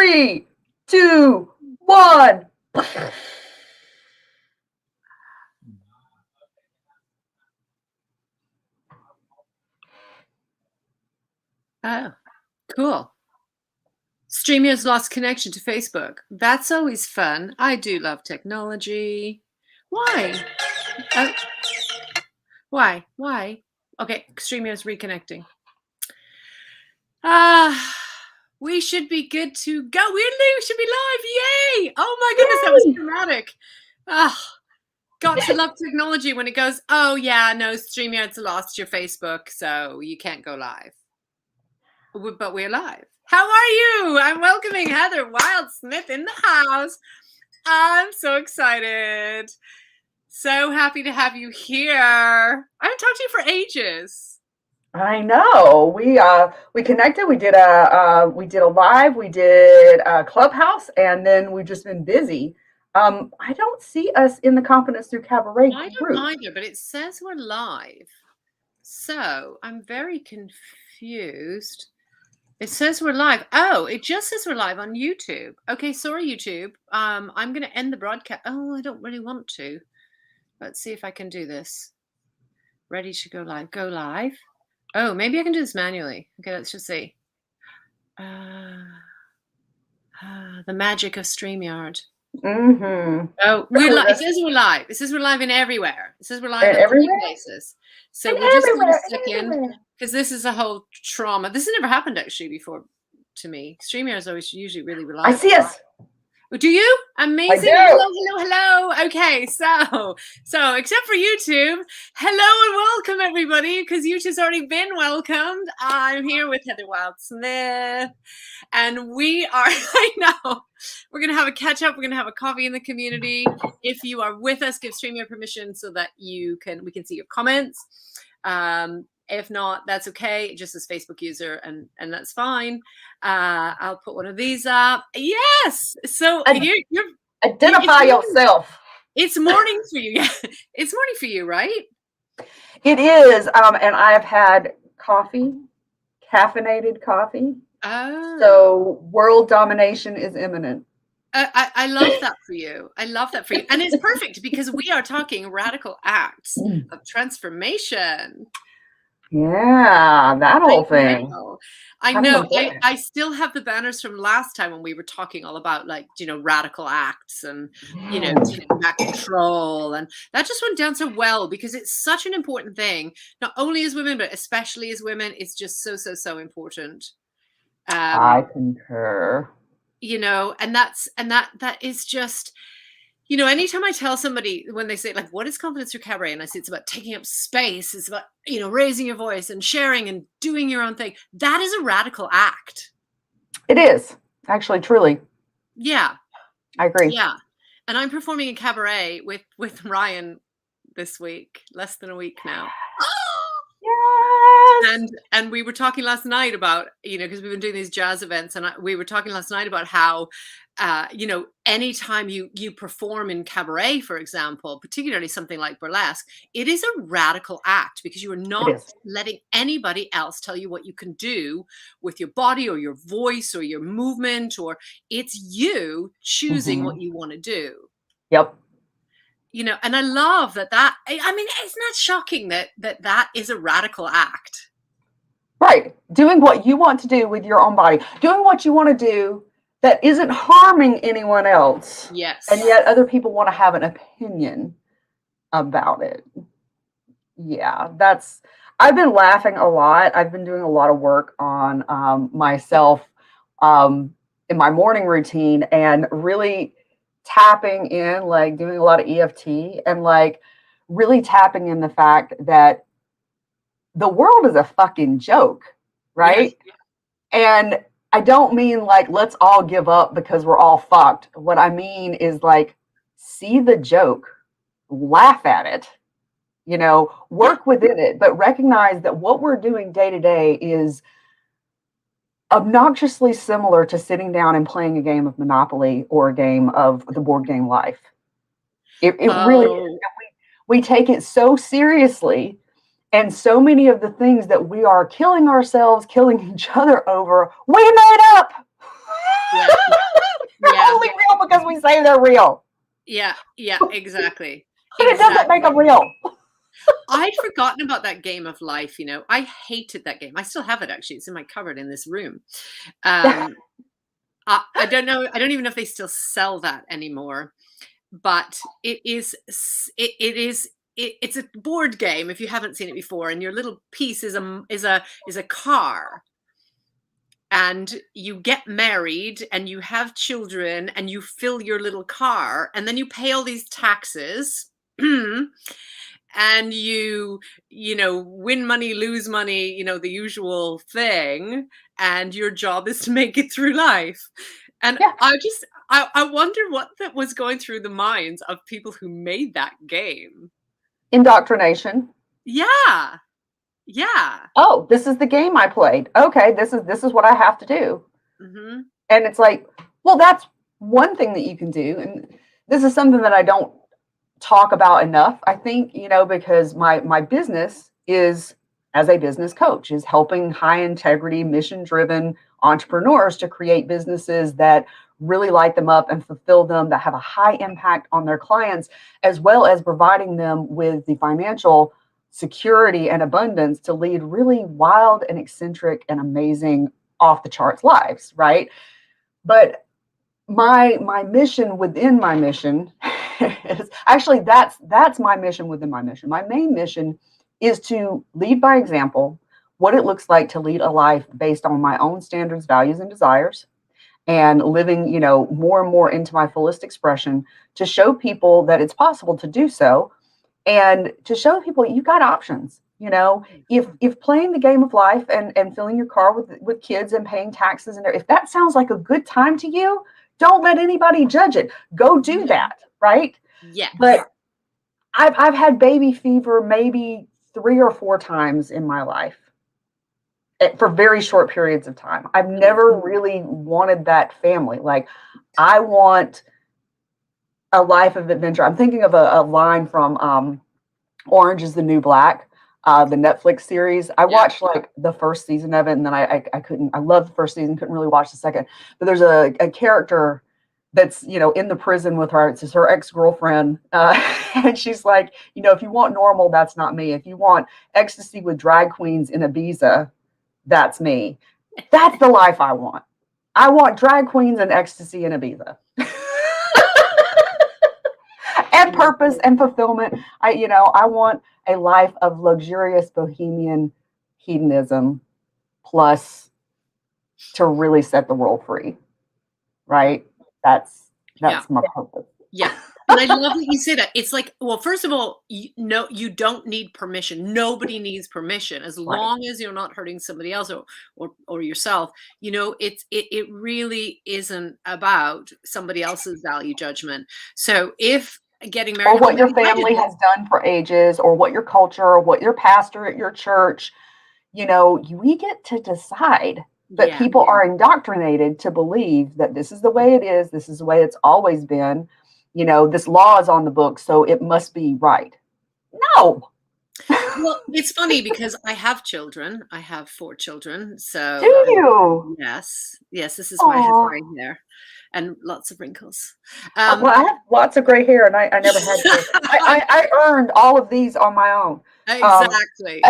3, 2, 1. Oh, cool. StreamYard's lost connection to Facebook. That's always fun. I do love technology. Why? Why? Okay, StreamYard's reconnecting. We should be good to go. We should be live. Yay! Oh my goodness, that was dramatic. Got to love technology when it goes, oh yeah, no, StreamYard's lost your Facebook, so you can't go live. But we're live. How are you? I'm welcoming Heather Smith in the house. I'm so excited. So happy to have you here. I haven't talked to you for ages. I know. We connected. We did a live. We did a Clubhouse, and then we've just been busy. I don't see us in the Confidence Through Cabaret group. I don't either, but it says we're live. So I'm very confused. It says we're live. Oh, it just says we're live on YouTube. Okay, sorry, YouTube. I'm going to end the broadcast. Oh, I don't really want to. Let's see if I can do this. Ready to go live. Go live. Oh, maybe I can do this manually. Okay, let's just see. The magic of StreamYard. Mm-hmm. Oh, it says we're live. It says we're live in everywhere. It says we're live in 3 places. So we'll just do a second, because this is a whole trauma. This has never happened actually before to me. StreamYard is always usually really reliable. I see us. Do you? Amazing. Hello. Okay, so except for YouTube, hello and welcome everybody, because YouTube's already been welcomed. I'm here with Heather Smith, and we are, I know, we're going to have a catch up. We're going to have a coffee in the community. If you are with us, give StreamYard permission so that we can see your comments. If not, that's okay. It just says Facebook user, and that's fine. I'll put one of these up. Yes. So you're identify yourself. It's morning for you. Yeah, it's morning for you, right? It is. And I've had coffee, caffeinated coffee. Oh. So world domination is imminent. I love that for you. I love that for you. And it's perfect because we are talking radical acts of transformation. Yeah, that whole thing. I know. I still have the banners from last time when we were talking all about, like, radical acts and, taking back control. And that just went down so well because it's such an important thing, not only as women, but especially as women. It's just so important. I concur. And that is just, anytime I tell somebody, when they say, like, what is Confidence Through Cabaret? And I say, it's about taking up space. It's about, raising your voice and sharing and doing your own thing. That is a radical act. It is, actually, truly. Yeah. I agree. Yeah. And I'm performing in Cabaret with Ryan this week, less than a week now. Yes. And we were talking last night about, because we've been doing these jazz events, and we were talking last night about how, anytime you perform in Cabaret, for example, particularly something like burlesque, it is a radical act because you are not letting anybody else tell you what you can do with your body or your voice or your movement, or it's you choosing what you want to do. Yep. And I love that. I mean, it's not shocking that is a radical act. Right. Doing what you want to do with your own body. Doing what you want to do that isn't harming anyone else. Yes. And yet other people want to have an opinion about it. Yeah, I've been laughing a lot. I've been doing a lot of work on myself in my morning routine and really tapping in, like doing a lot of EFT and like really tapping in the fact that the world is a fucking joke, right? Yes. And I don't mean like, let's all give up because we're all fucked. What I mean is like, see the joke, laugh at it, work within it, but recognize that what we're doing day to day is obnoxiously similar to sitting down and playing a game of Monopoly or a game of the board game Life. It really is. We take it so seriously, and so many of the things that we are killing ourselves, killing each other over, we made up. Yeah. They're only real because we say they're real. Yeah, exactly. But it doesn't make them real. I'd forgotten about that game of life, you know. I hated that game. I still have it, actually. It's in my cupboard in this room. I don't know. I don't even know if they still sell that anymore. But it's a board game if you haven't seen it before, and your little piece is a car, and you get married and you have children and you fill your little car, and then you pay all these taxes. And you know, win money, lose money, you know, the usual thing, and your job is to make it through life. And Yeah. I wonder what that was going through the minds of people who made that game. Indoctrination. Yeah. Oh, this is the game I played. Okay, this is what I have to do. Mm-hmm. And it's like, well, that's one thing that you can do. And this is something that I don't talk about enough, I think, you know, because my business is, as a business coach, is helping high integrity, mission driven entrepreneurs to create businesses that really light them up and fulfill them, that have a high impact on their clients, as well as providing them with the financial security and abundance to lead really wild and eccentric and amazing off the charts lives, right? But my mission within my mission is actually that's my mission within my mission. My main mission is to lead by example, what it looks like to lead a life based on my own standards, values, and desires, and living, you know, more and more into my fullest expression, to show people that it's possible to do so, and to show people you got options. You know, if playing the game of life and filling your car with kids and paying taxes, and if that sounds like a good time to you, don't let anybody judge it. Go do that, right? Yeah. But I've had baby fever maybe 3 or 4 times in my life for very short periods of time. I've never really wanted that family. Like, I want a life of adventure. I'm thinking of a line from Orange is the New Black, the Netflix series. I watched like the first season of it, and then I couldn't. I loved the first season, couldn't really watch the second. But there's a character that's, you know, in the prison with her. It's just her ex-girlfriend, and she's like, you know, if you want normal, that's not me. If you want ecstasy with drag queens in Ibiza, that's me. That's the life I want. I want drag queens and ecstasy in Ibiza. And purpose and fulfillment. I want a life of luxurious bohemian hedonism, plus to really set the world free. Right? That's my purpose. Yeah. And I love that you say that. It's like, well, first of all, you don't need permission. Nobody needs permission as long as you're not hurting somebody else or yourself. You know, it really isn't about somebody else's value judgment. So if getting married, or what your family has done for ages, or what your culture, or what your pastor at your church, you know, we get to decide. But people are indoctrinated to believe that this is the way it is. This is the way it's always been. You know, this law is on the book, so it must be right. No. Well, it's funny because I have children. I have 4 children. So do you? Yes. This is why I have gray hair and lots of wrinkles. Well, I have lots of gray hair, and I never had to. I earned all of these on my own. Exactly.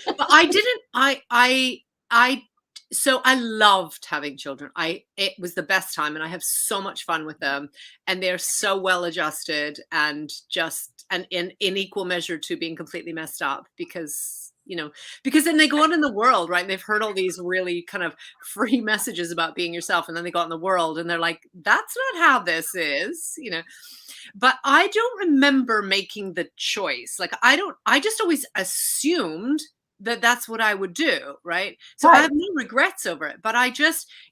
But I didn't. So I loved having children. It was the best time, and I have so much fun with them, and they're so well adjusted, and in equal measure to being completely messed up, because then they go out in the world, right? And they've heard all these really kind of free messages about being yourself, and then they go out in the world and they're like, that's not how this is, you know. But I don't remember making the choice. Like, I just always assumed that that's what I would do, right? So I have no regrets over it, but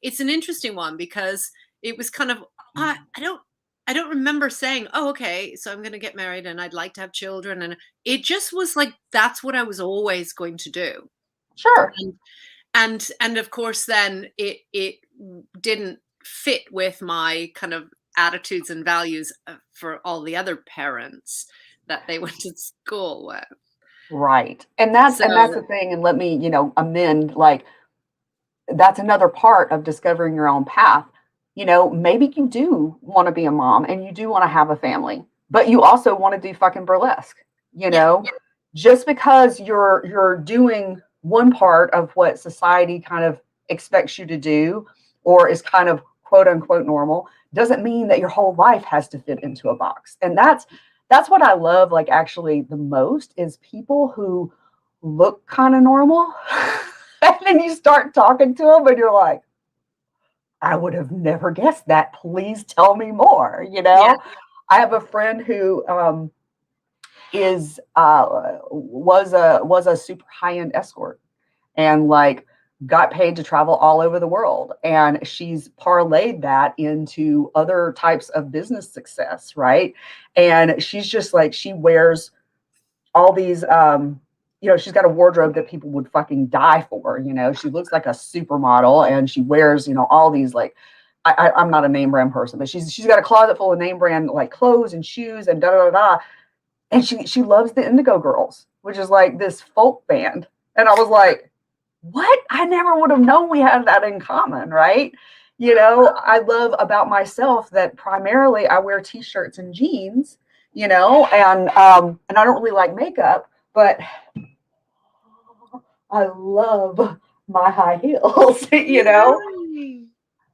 it's an interesting one, because it was kind of, I don't remember saying, oh, okay, so I'm going to get married and I'd like to have children. And it just was like, that's what I was always going to do. Sure. And of course, then it didn't fit with my kind of attitudes and values for all the other parents that they went to school with. Right. And that's the thing. And let me, amend, like, that's another part of discovering your own path. maybe you do want to be a mom and you do want to have a family, but you also want to do fucking burlesque, you Yeah. know? Just because you're doing one part of what society kind of expects you to do or is kind of quote unquote normal doesn't mean that your whole life has to fit into a box. And that's what I love, like, actually the most, is people who look kind of normal. And then you start talking to them and you're like, I would have never guessed that. Please tell me more. Yeah. I have a friend who is was a super high end escort, and like got paid to travel all over the world, and she's parlayed that into other types of business success, right? And she's just like, she wears all these she's got a wardrobe that people would fucking die for. She looks like a supermodel, and she wears all these, like, I'm not a name brand person, but she's got a closet full of name brand, like, clothes and shoes and da da da da. And she loves the Indigo Girls, which is like this folk band. And I was like, what? I never would have known we had that in common, right? I love about myself that primarily I wear t-shirts and jeans, and I don't really like makeup, but I love my high heels, Yay.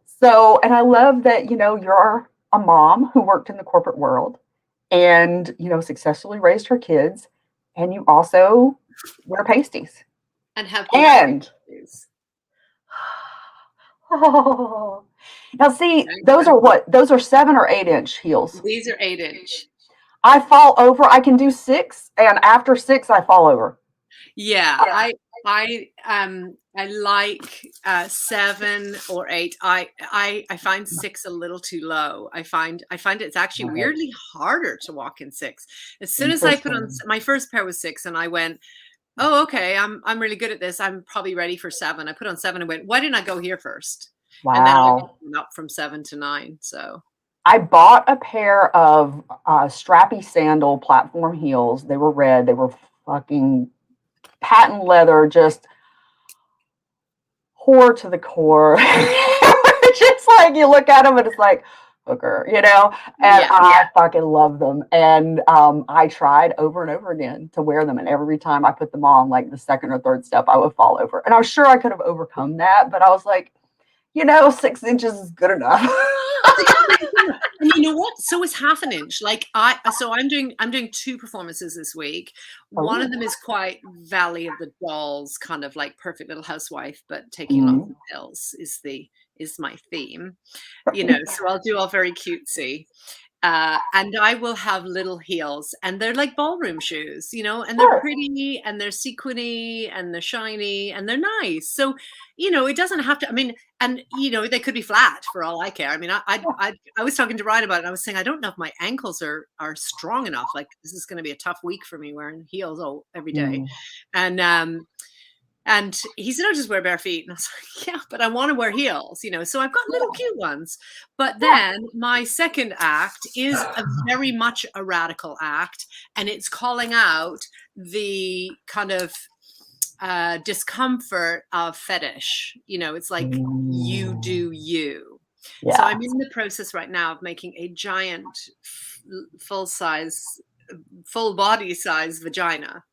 So, and I love that, you're a mom who worked in the corporate world and, successfully raised her kids, and you also wear pasties. And have And oh, now see, those are what? Those are 7 or 8 inch heels. These are 8-inch. I fall over. I can do 6, and after 6, I fall over. Yeah, I like 7 or 8. I find 6 a little too low. I find it's actually weirdly harder to walk in 6. As soon as I put on my first pair was 6, and I went, oh, okay, I'm really good at this. I'm probably ready for 7. I put on 7 and went, why didn't I go here first? Wow. And then I went up from 7 to 9. So I bought a pair of strappy sandal platform heels. They were red. They were fucking patent leather, just whore to the core. Just like, you look at them and it's like, hooker, and I fucking love them. And I tried over and over again to wear them, and every time I put them on, like the second or third step, I would fall over. And I was sure I could have overcome that, but I was like, 6 inches is good enough. And you know what? So is half an inch. Like I'm doing 2 performances this week. One of them is quite Valley of the Dolls, kind of like Perfect Little Housewife, but taking lots of pills is my theme. So I'll do all very cutesy. And I will have little heels, and they're like ballroom shoes, and they're pretty, and they're sequiny, and they're shiny, and they're nice. So, it doesn't have to, I mean, and, they could be flat for all I care. I mean, I was talking to Ryan about it, and I was saying, I don't know if my ankles are strong enough. Like, this is going to be a tough week for me wearing heels every day. And he said, "Oh, just wear bare feet." And I was like, "Yeah, but I want to wear heels, So I've got little cute ones. But then my second act is a very much a radical act, and it's calling out the kind of discomfort of fetish. It's like, you do you. Yeah. So I'm in the process right now of making a giant, full body size vagina.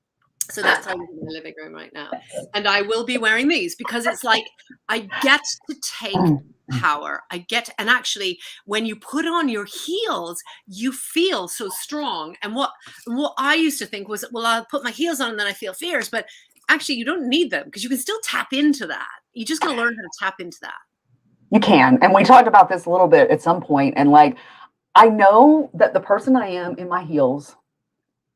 So that's how I'm in the living room right now. And I will be wearing these because it's like, I get to take power. And actually, when you put on your heels, you feel so strong. And what I used to think was, well, I'll put my heels on and then I feel fierce. But actually, you don't need them because you can still tap into that. You just got to learn how to tap into that. You can. And we talked about this a little bit at some point. And like, I know that the person I am in my heels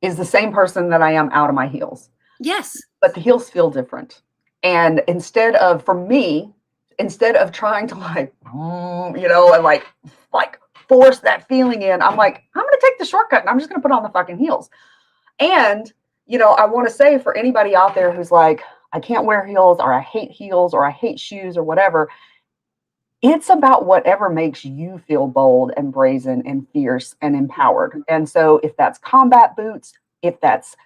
is the same person that I am out of my heels. Yes. But the heels feel different. And instead of trying to like, and like force that feeling in, I'm like, I'm going to take the shortcut and I'm just going to put on the fucking heels. And, I want to say, for anybody out there who's like, I can't wear heels, or I hate heels, or I hate shoes, or whatever, it's about whatever makes you feel bold and brazen and fierce and empowered. And so if that's combat boots, if that's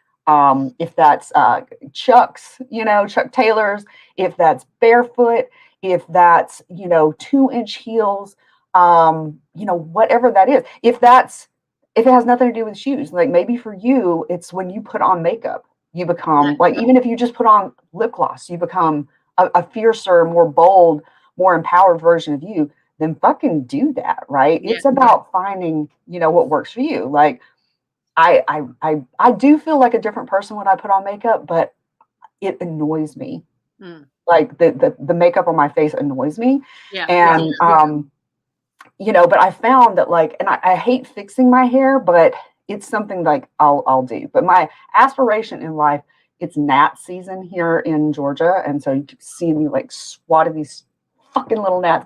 Chucks, Chuck Taylors, if that's barefoot, if that's, 2-inch heels, whatever that is. If it has nothing to do with shoes, like maybe for you, it's when you put on makeup, you become like, even if you just put on lip gloss, you become a fiercer, more bold, more empowered version of you. Then fucking do that, right? Yeah. It's about finding, what works for you. Like I do feel like a different person when I put on makeup, but it annoys me. Like the makeup on my face annoys me. Yeah. And but I found that like, and I hate fixing my hair, but it's something like I'll do. But my aspiration in life, it's gnat season here in Georgia, and so you can see me like swatting these fucking little gnats.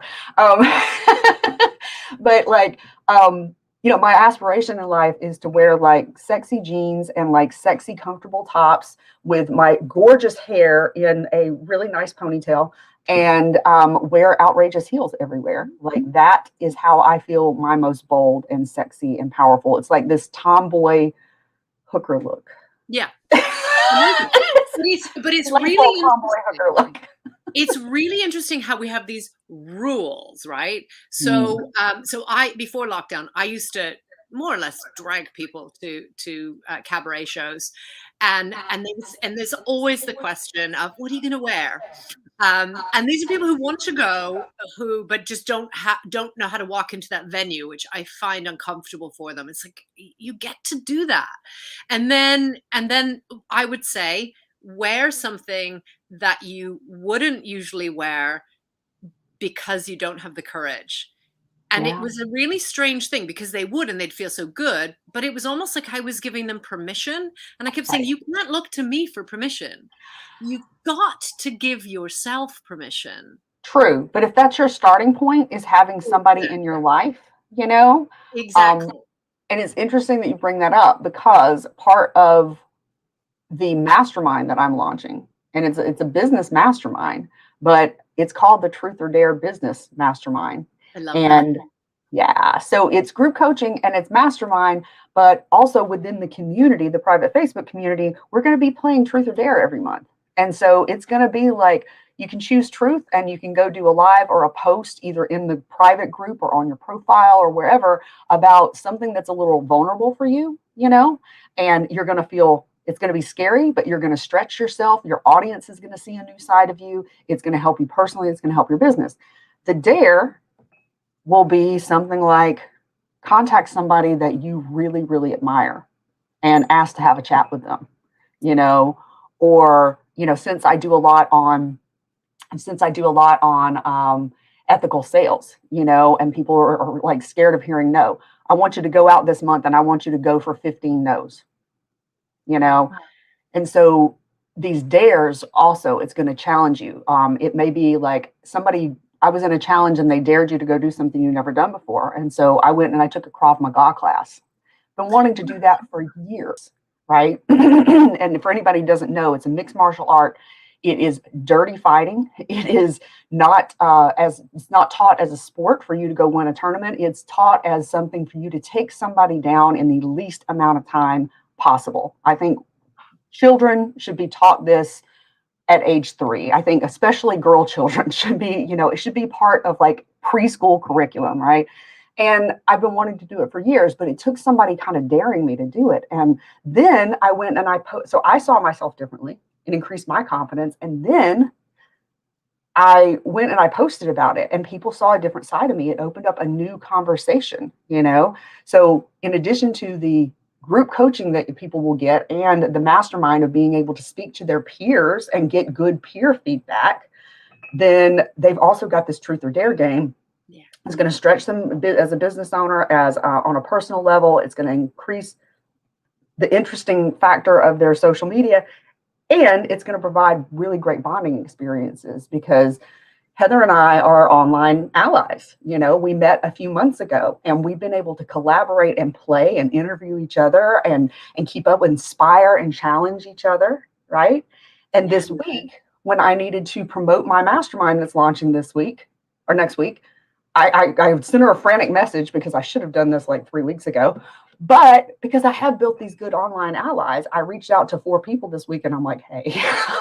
But like, my aspiration in life is to wear like sexy jeans and like sexy comfortable tops with my gorgeous hair in a really nice ponytail, and wear outrageous heels everywhere. Like that is how I feel my most bold and sexy and powerful. It's like this tomboy hooker look. Yeah. But it's really tomboy hooker look. It's really interesting how we have these rules, right? So, before lockdown, I used to more or less drag people to cabaret shows, and there's always the question of what are you going to wear? And these are people who want to go, but just don't know how to walk into that venue, which I find uncomfortable for them. It's like you get to do that, and then I would say wear something that you wouldn't usually wear because you don't have the courage. And it was a really strange thing because they would and they'd feel so good, but it was almost like I was giving them permission. And I kept saying, you can't look to me for permission. You've got to give yourself permission. True. But if that's your starting point, is having somebody in your life, Exactly. And it's interesting that you bring that up, because part of the mastermind that I'm launching, and it's a business mastermind, but it's called the Truth or Dare Business Mastermind. I love that. Yeah, so it's group coaching and it's mastermind, but also within the community, the private Facebook community, we're going to be playing Truth or Dare every month. And so it's going to be like, you can choose truth and you can go do a live or a post either in the private group or on your profile or wherever about something that's a little vulnerable for you, and you're going to feel it's going to be scary, but you're going to stretch yourself. Your audience is going to see a new side of you. It's going to help you personally. It's going to help your business. The dare will be something like contact somebody that you really, really admire and ask to have a chat with them, or, since I do a lot on ethical sales, and people are like scared of hearing no. I want you to go out this month and I want you to go for 15 no's. And so these dares also, it's going to challenge you. It may be like I was in a challenge and they dared you to go do something you've never done before. And so I went and I took a Krav Maga class. Been wanting to do that for years, right? And for anybody who doesn't know, it's a mixed martial art. It is dirty fighting. It is not it's not taught as a sport for you to go win a tournament. It's taught as something for you to take somebody down in the least amount of time possible. I think children should be taught this at age 3. I think especially girl children should be, it should be part of like preschool curriculum, right? And I've been wanting to do it for years, but it took somebody kind of daring me to do it. And then I went and so I saw myself differently. It increased my confidence. And then I went and I posted about it and people saw a different side of me. It opened up a new conversation, So in addition to the group coaching that people will get and the mastermind of being able to speak to their peers and get good peer feedback, then they've also got this truth or dare game. Yeah. It's going to stretch them as a business owner, as on a personal level. It's going to increase the interesting factor of their social media, and it's going to provide really great bonding experiences because Heather and I are online allies. We met a few months ago and we've been able to collaborate and play and interview each other and keep up, inspire and challenge each other. Right. And this week, when I needed to promote my mastermind that's launching this week or next week, I sent her a frantic message because I should have done this like 3 weeks ago. But because I have built these good online allies, I reached out to 4 people this week and I'm like, hey,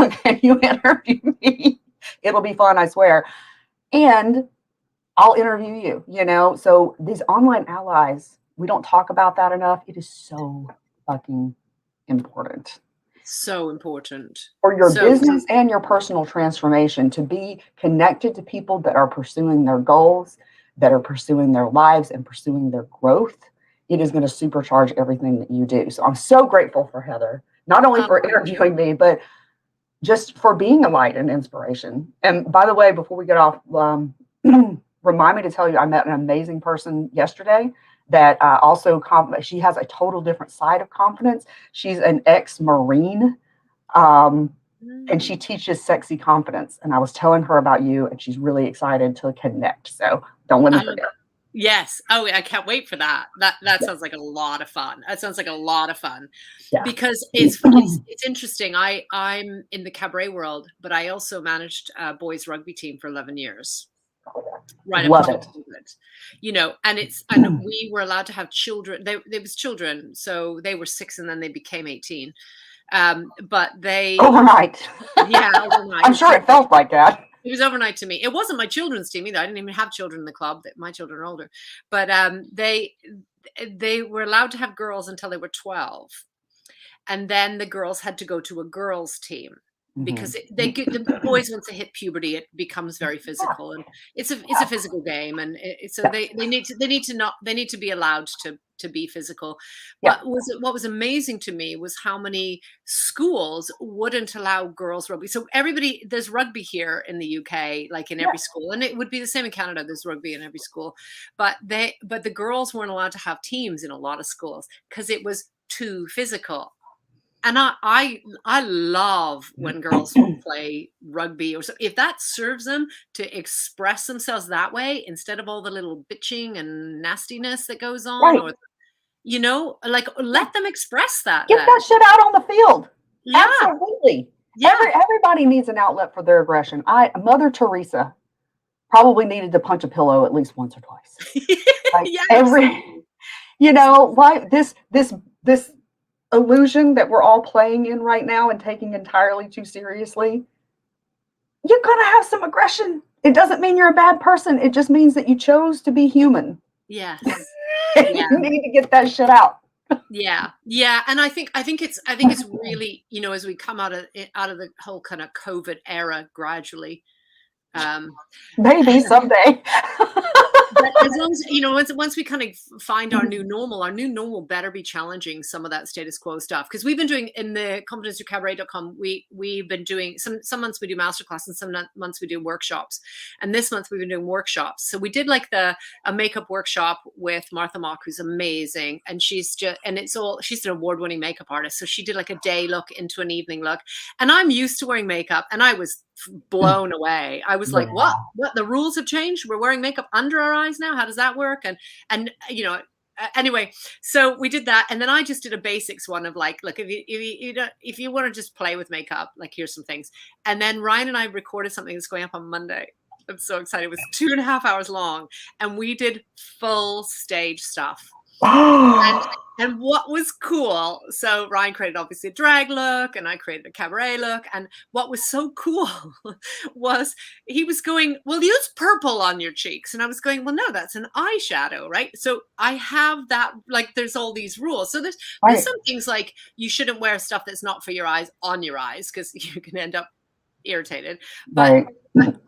can you interview me? It'll be fun, I swear. And I'll interview you, you know? So these online allies, we don't talk about that enough. It is so fucking important. So important. For your business and your personal transformation, to be connected to people that are pursuing their goals, that are pursuing their lives and pursuing their growth. It is going to supercharge everything that you do. So I'm so grateful for Heather, not only for interviewing me, but just for being a light and inspiration. And by the way, before we get off, remind me to tell you, I met an amazing person yesterday that also, she has a total different side of confidence. She's an ex-Marine, and she teaches sexy confidence. And I was telling her about you, and she's really excited to connect. So don't let me forget. Yes. Oh, I can't wait for that. That sounds like a lot of fun. That sounds like a lot of fun, because it's interesting. I'm in the cabaret world, but I also managed a boys rugby team for 11 years. Right. Love it. You know, and we were allowed to have children. There was children, so they were 6 and then they became 18. But they overnight. Yeah, overnight. I'm sure it felt like that. It was overnight to me. It wasn't my children's team either. I didn't even have children in the club. My children are older, but they were allowed to have girls until they were 12, and then the girls had to go to a girls' team. Because the boys, once they hit puberty, it becomes very physical, and it's a physical game, and so they need to be allowed to be physical. Yeah. What was amazing to me was how many schools wouldn't allow girls rugby. So there's rugby here in the UK, like in every school, and it would be the same in Canada. There's rugby in every school, but the girls weren't allowed to have teams in a lot of schools because it was too physical. And I love when girls play rugby, or so, if that serves them to express themselves that way instead of all the little bitching and nastiness that goes on, right. Or, you know, like, let them express that. Get that shit out on the field. Yeah. Absolutely. Yeah. Everybody needs an outlet for their aggression. Mother Teresa probably needed to punch a pillow at least once or twice. Like yes. You know, like this illusion that we're all playing in right now and taking entirely too seriously, you're going to have some aggression. It doesn't mean you're a bad person. It just means that you chose to be human. Yes. You need to get that shit out. Yeah. And I think it's really, you know, as we come out of the whole kind of COVID era gradually, maybe someday. But as long as, you know, once we kind of find our new normal better be challenging some of that status quo stuff. Because we've been doing in the competencethroughcabaret.com, we've been doing some months we do masterclass and some months we do workshops. And this month we've been doing workshops. So we did like a makeup workshop with Martha Mock, who's amazing. And she's an award-winning makeup artist. So she did like a day look into an evening look. And I'm used to wearing makeup, and I was blown away. I was like, what the rules have changed? We're wearing makeup under our eyes now. How does that work? And you know, anyway, so we did that, and then I just did a basics one of like, look, if you want to just play with makeup, like, here's some things. And then Ryan and I recorded something that's going up on Monday. I'm so excited. It was 2.5 hours long, and we did full stage stuff. And what was cool, so Ryan created obviously a drag look, and I created a cabaret look. And what was so cool was he was going, well, use purple on your cheeks. And I was going, well, no, that's an eyeshadow, right? So I have that, like, there's all these rules. So there's some things like you shouldn't wear stuff that's not for your eyes on your eyes, because you can end up irritated. But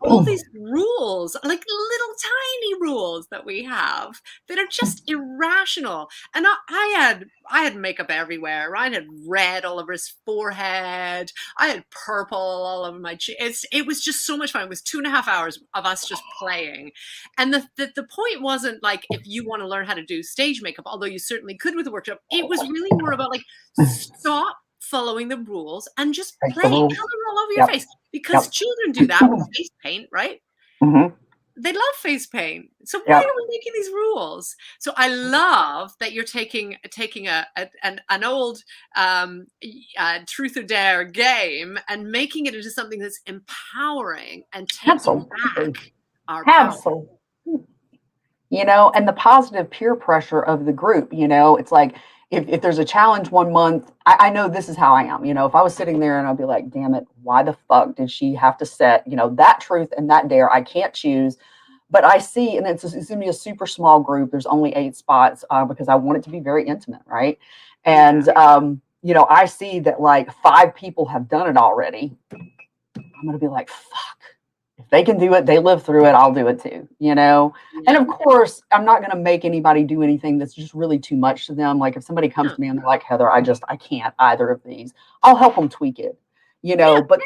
all these rules, like little tiny rules that we have that are just irrational. And I had makeup everywhere. Ryan had red all over his forehead. I had purple all over my cheeks. It was just so much fun. It was 2.5 hours of us just playing. And the point wasn't like, if you want to learn how to do stage makeup, although you certainly could with a workshop. It was really more about like, stop following the rules and just play color all over your face, because children do that with face paint, right? They love face paint. So why are we making these rules? So I love that you're taking an old truth or dare game and making it into something that's empowering and taking back our power. You know, and the positive peer pressure of the group, you know, it's like, if there's a challenge one month, I know this is how I am. You know, if I was sitting there and I'd be like, damn it, why the fuck did she have to set, you know, that truth and that dare? I can't choose. but I see, and it's going to be a super small group. There's only 8 spots because I want it to be very intimate, right? And you know, I see that like 5 people have done it already. I'm going to be like, fuck. If they can do it, they live through it, I'll do it too, you know? And of course, I'm not going to make anybody do anything that's just really too much to them. Like if somebody comes to me and they're like, Heather, I can't either of these, I'll help them tweak it, you know? But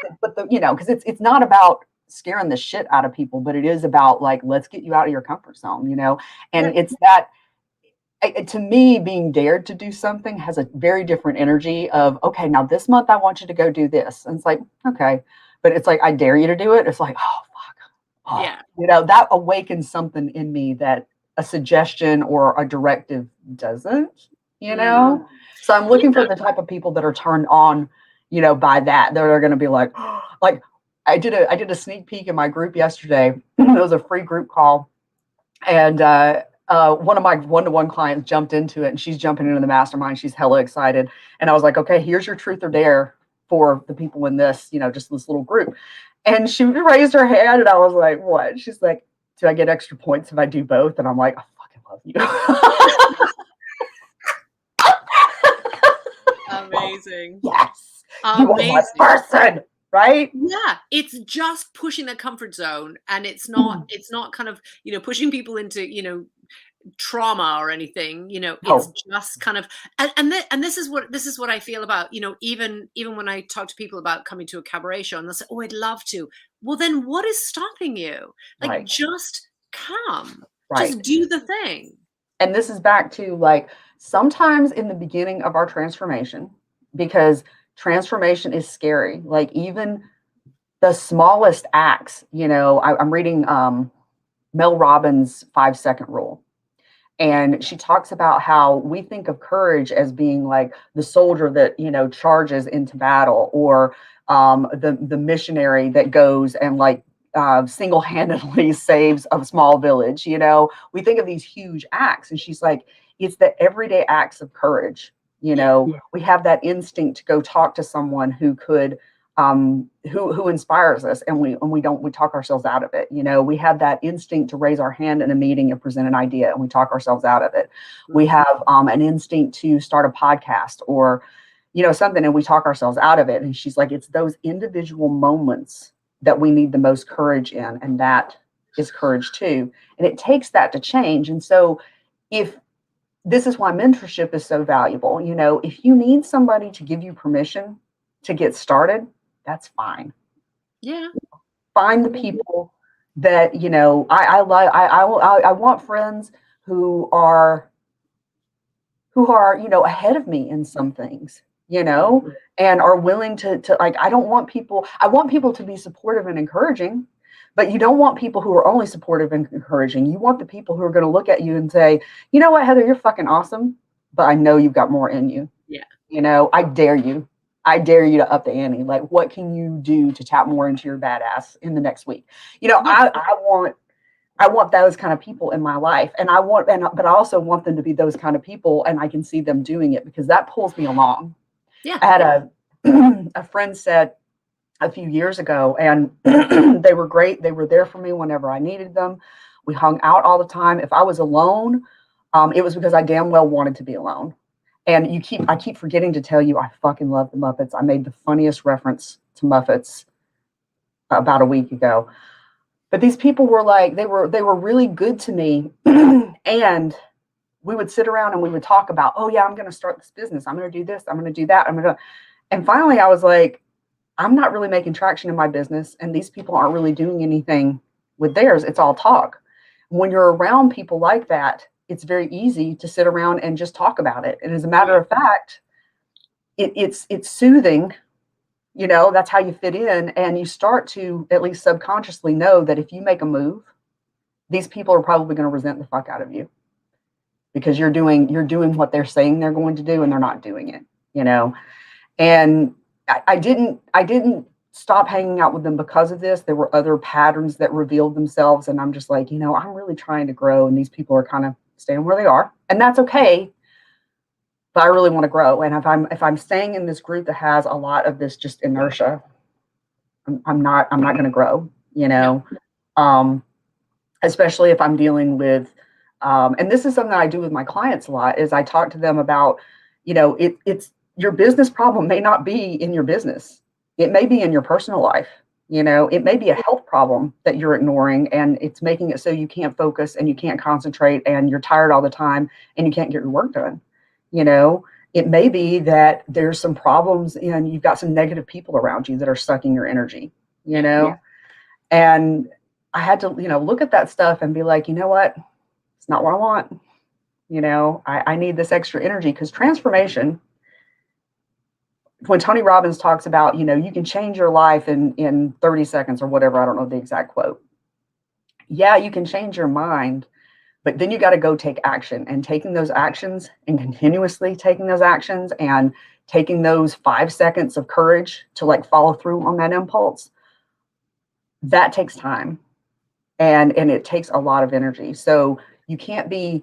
you know, because it's not about scaring the shit out of people, but it is about like, let's get you out of your comfort zone, you know? And it's that, to me, being dared to do something has a very different energy of, okay, now this month I want you to go do this. And it's like, okay. But it's like, I dare you to do it. It's like, oh, fuck. Oh. You know, that awakens something in me that a suggestion or a directive doesn't, you know? So I'm looking for the type of people that are turned on, you know, by that. They're going to be like, oh, like I did a sneak peek in my group yesterday. It was a free group call. And one of my one-to-one clients jumped into it, and she's jumping into the mastermind. She's hella excited. And I was like, okay, here's your truth or dare for the people in this, you know, just this little group. And she raised her hand, and I was like, what? She's like, do I get extra points if I do both? And I'm like, I fucking love you. Amazing. Yes. Amazing. You are my person. Right? Yeah, it's just pushing the comfort zone, and it's not kind of, you know, pushing people into, you know, trauma or anything, you know. It's just kind of, and this is what I feel about, you know, even when I talk to people about coming to a cabaret show and they'll say, oh, I'd love to. Well, then what is stopping you? Like, just come, just do the thing. And this is back to like, sometimes in the beginning of our transformation, because transformation is scary. Like even the smallest acts, you know, I'm reading Mel Robbins' 5-second rule. And she talks about how we think of courage as being like the soldier that, you know, charges into battle, or the missionary that goes and like single-handedly saves a small village. You know, we think of these huge acts, and she's like, it's the everyday acts of courage. You know, we have that instinct to go talk to someone who could, who inspires us, and we talk ourselves out of it. You know, we have that instinct to raise our hand in a meeting and present an idea, and we talk ourselves out of it. We have an instinct to start a podcast or, you know, something, and we talk ourselves out of it. And she's like, it's those individual moments that we need the most courage in, and that is courage too. And it takes that to change. And so this is why mentorship is so valuable. You know, if you need somebody to give you permission to get started, that's fine. Yeah. Find the people that, you know, I want friends who are, you know, ahead of me in some things, you know, and are willing to like, I want people to be supportive and encouraging. But you don't want people who are only supportive and encouraging. You want the people who are going to look at you and say, you know what, Heather, you're fucking awesome, but I know you've got more in you. Yeah. You know, I dare you to up the ante. Like, what can you do to tap more into your badass in the next week? You know, I want those kind of people in my life. But I also want them to be those kind of people, and I can see them doing it because that pulls me along. Yeah. I had a friend said, a few years ago, and they were great. They were there for me whenever I needed them. We hung out all the time. If I was alone, it was because I damn well wanted to be alone. And I keep forgetting to tell you, I fucking love the Muppets. I made the funniest reference to Muppets about a week ago. But these people were like, they were really good to me. And we would sit around and we would talk about, oh yeah, I'm going to start this business. I'm going to do this. I'm going to do that. And finally I was like, I'm not really making traction in my business, and these people aren't really doing anything with theirs. It's all talk. When you're around people like that, it's very easy to sit around and just talk about it. And as a matter of fact, it's soothing. You know, that's how you fit in, and you start to at least subconsciously know that if you make a move, these people are probably going to resent the fuck out of you because you're doing what they're saying they're going to do, and they're not doing it. You know, and I didn't stop hanging out with them because of this. There were other patterns that revealed themselves. And I'm just like, you know, I'm really trying to grow. And these people are kind of staying where they are. And that's okay. But I really want to grow. And if I'm staying in this group that has a lot of this just inertia, I'm not going to grow, you know? especially if I'm dealing with, and this is something that I do with my clients a lot, is I talk to them about, it's your business problem may not be in your business. It may be in your personal life. It may be a health problem that you're ignoring, and it's making it so you can't focus and you can't concentrate and you're tired all the time and you can't get your work done. It may be that there's some problems and you've got some negative people around you that are sucking your energy, Yeah. and I had to, look at that stuff and be like, you know what? It's not what I want. I need this extra energy, because transformation, when Tony Robbins talks about, you can change your life in 30 seconds or whatever, I don't know the exact quote. Yeah, you can change your mind, but then you got to go take action, and taking those actions and continuously taking those actions and taking those 5 seconds of courage to like follow through on that impulse. That takes time, and it takes a lot of energy. So you can't be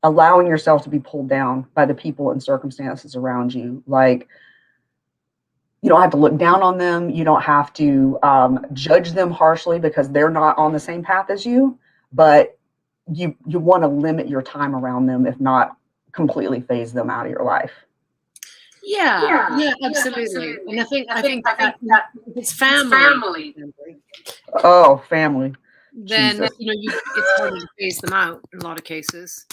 allowing yourself to be pulled down by the people and circumstances around you. Like, you don't have to look down on them. You don't have to judge them harshly because they're not on the same path as you. But you want to limit your time around them, if not completely phase them out of your life. Yeah, absolutely. And I think that if it's family, oh, family, then Jesus. it's hard to phase them out in a lot of cases.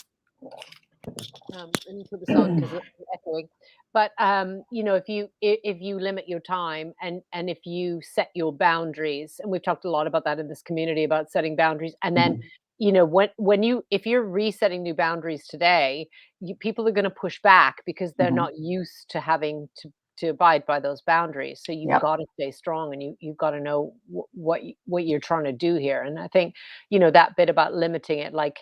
And you put this on because it's echoing. But if you limit your time and if you set your boundaries, and we've talked a lot about that in this community about setting boundaries, and then if you're resetting new boundaries today, people are going to push back because they're not used to having to abide by those boundaries. So you've got to stay strong, and you've got to know what you're trying to do here. And I think that bit about limiting it, like,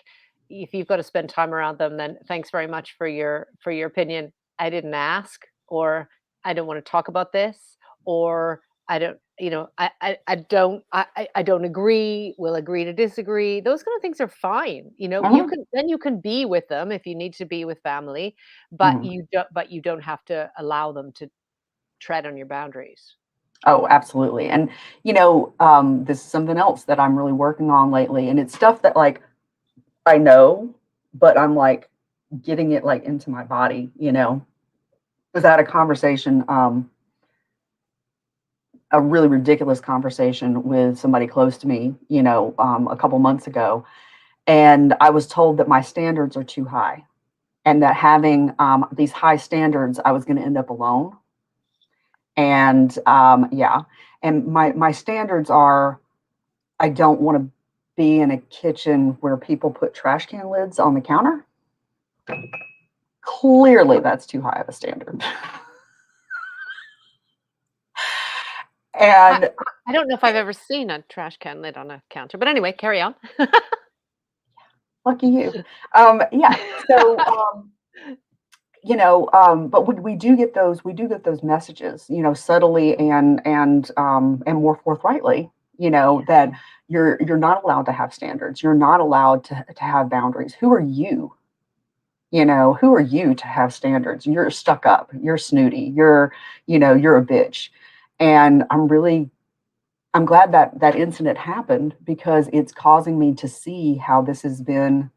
if you've got to spend time around them, then thanks very much for your opinion. I didn't ask, or I don't want to talk about this, or I don't, I don't agree. We'll agree to disagree. Those kind of things are fine. You can be with them if you need to be with family, but you don't have to allow them to tread on your boundaries. Oh, absolutely. And, this is something else that I'm really working on lately. And it's stuff that, like, I know, but I'm like getting it like into my body, was at a conversation, a really ridiculous conversation with somebody close to me, a couple months ago. And I was told that my standards are too high, and that having these high standards, I was going to end up alone. And and my standards are, I don't want to be in a kitchen where people put trash can lids on the counter. Clearly, that's too high of a standard. And I don't know if I've ever seen a trash can lid on a counter, but anyway, carry on. Lucky you. So, but we do get those messages, subtly and more forthrightly, that you're not allowed to have standards. You're not allowed to have boundaries. Who are you? Who are you to have standards? You're stuck up. You're snooty. You're a bitch. And I'm glad that incident happened, because it's causing me to see how this has been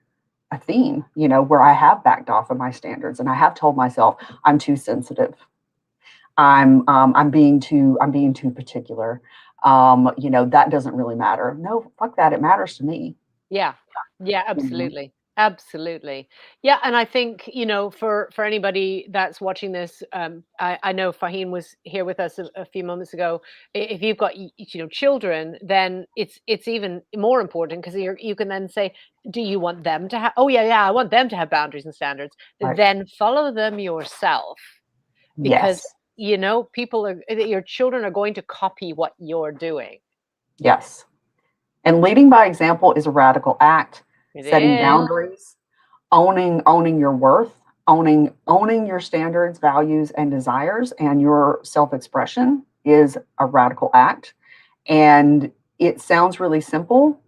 a theme, where I have backed off of my standards, and I have told myself I'm too sensitive. I'm being too particular. That doesn't really matter. No, fuck that. It matters to me. Yeah, absolutely. Absolutely. Yeah. And I think, for anybody that's watching this, I know Fahim was here with us a few moments ago. If you've got, children, then it's even more important, because you can then say, do you want them to have, I want them to have boundaries and standards. Right. Then follow them yourself. Because, your children are going to copy what you're doing. Yes. And leading by example is a radical act. Setting boundaries, owning your worth, owning your standards, values, and desires, and your self-expression is a radical act. And it sounds really simple,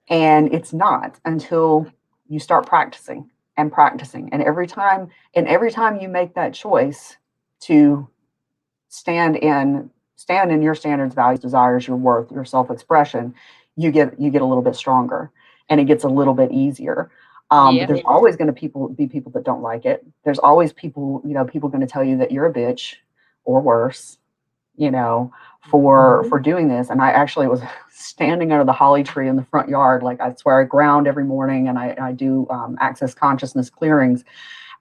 and it's not until you start practicing. And every time you make that choice to stand in your standards, values, desires, your worth, your self-expression, you get a little bit stronger. and it gets a little bit easier. But there's always going to be people that don't like it. There's always people, people going to tell you that you're a bitch or worse, for doing this. And I actually was standing under the holly tree in the front yard. Like, I swear I ground every morning, and I do access consciousness clearings.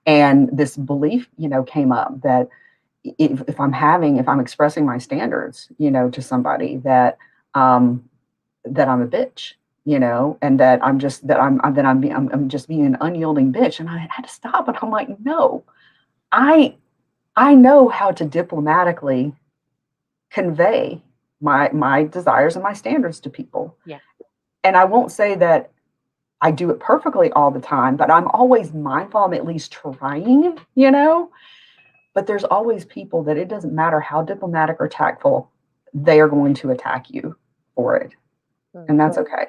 And this belief, came up that if I'm expressing my standards, to somebody, that I'm a bitch, and that I'm just being an unyielding bitch. And I had to stop, and I'm like, no, I know how to diplomatically convey my desires and my standards to people. Yeah. And I won't say that I do it perfectly all the time, but I'm always mindful. I'm at least trying, but there's always people that it doesn't matter how diplomatic or tactful, they are going to attack you for it. And that's okay.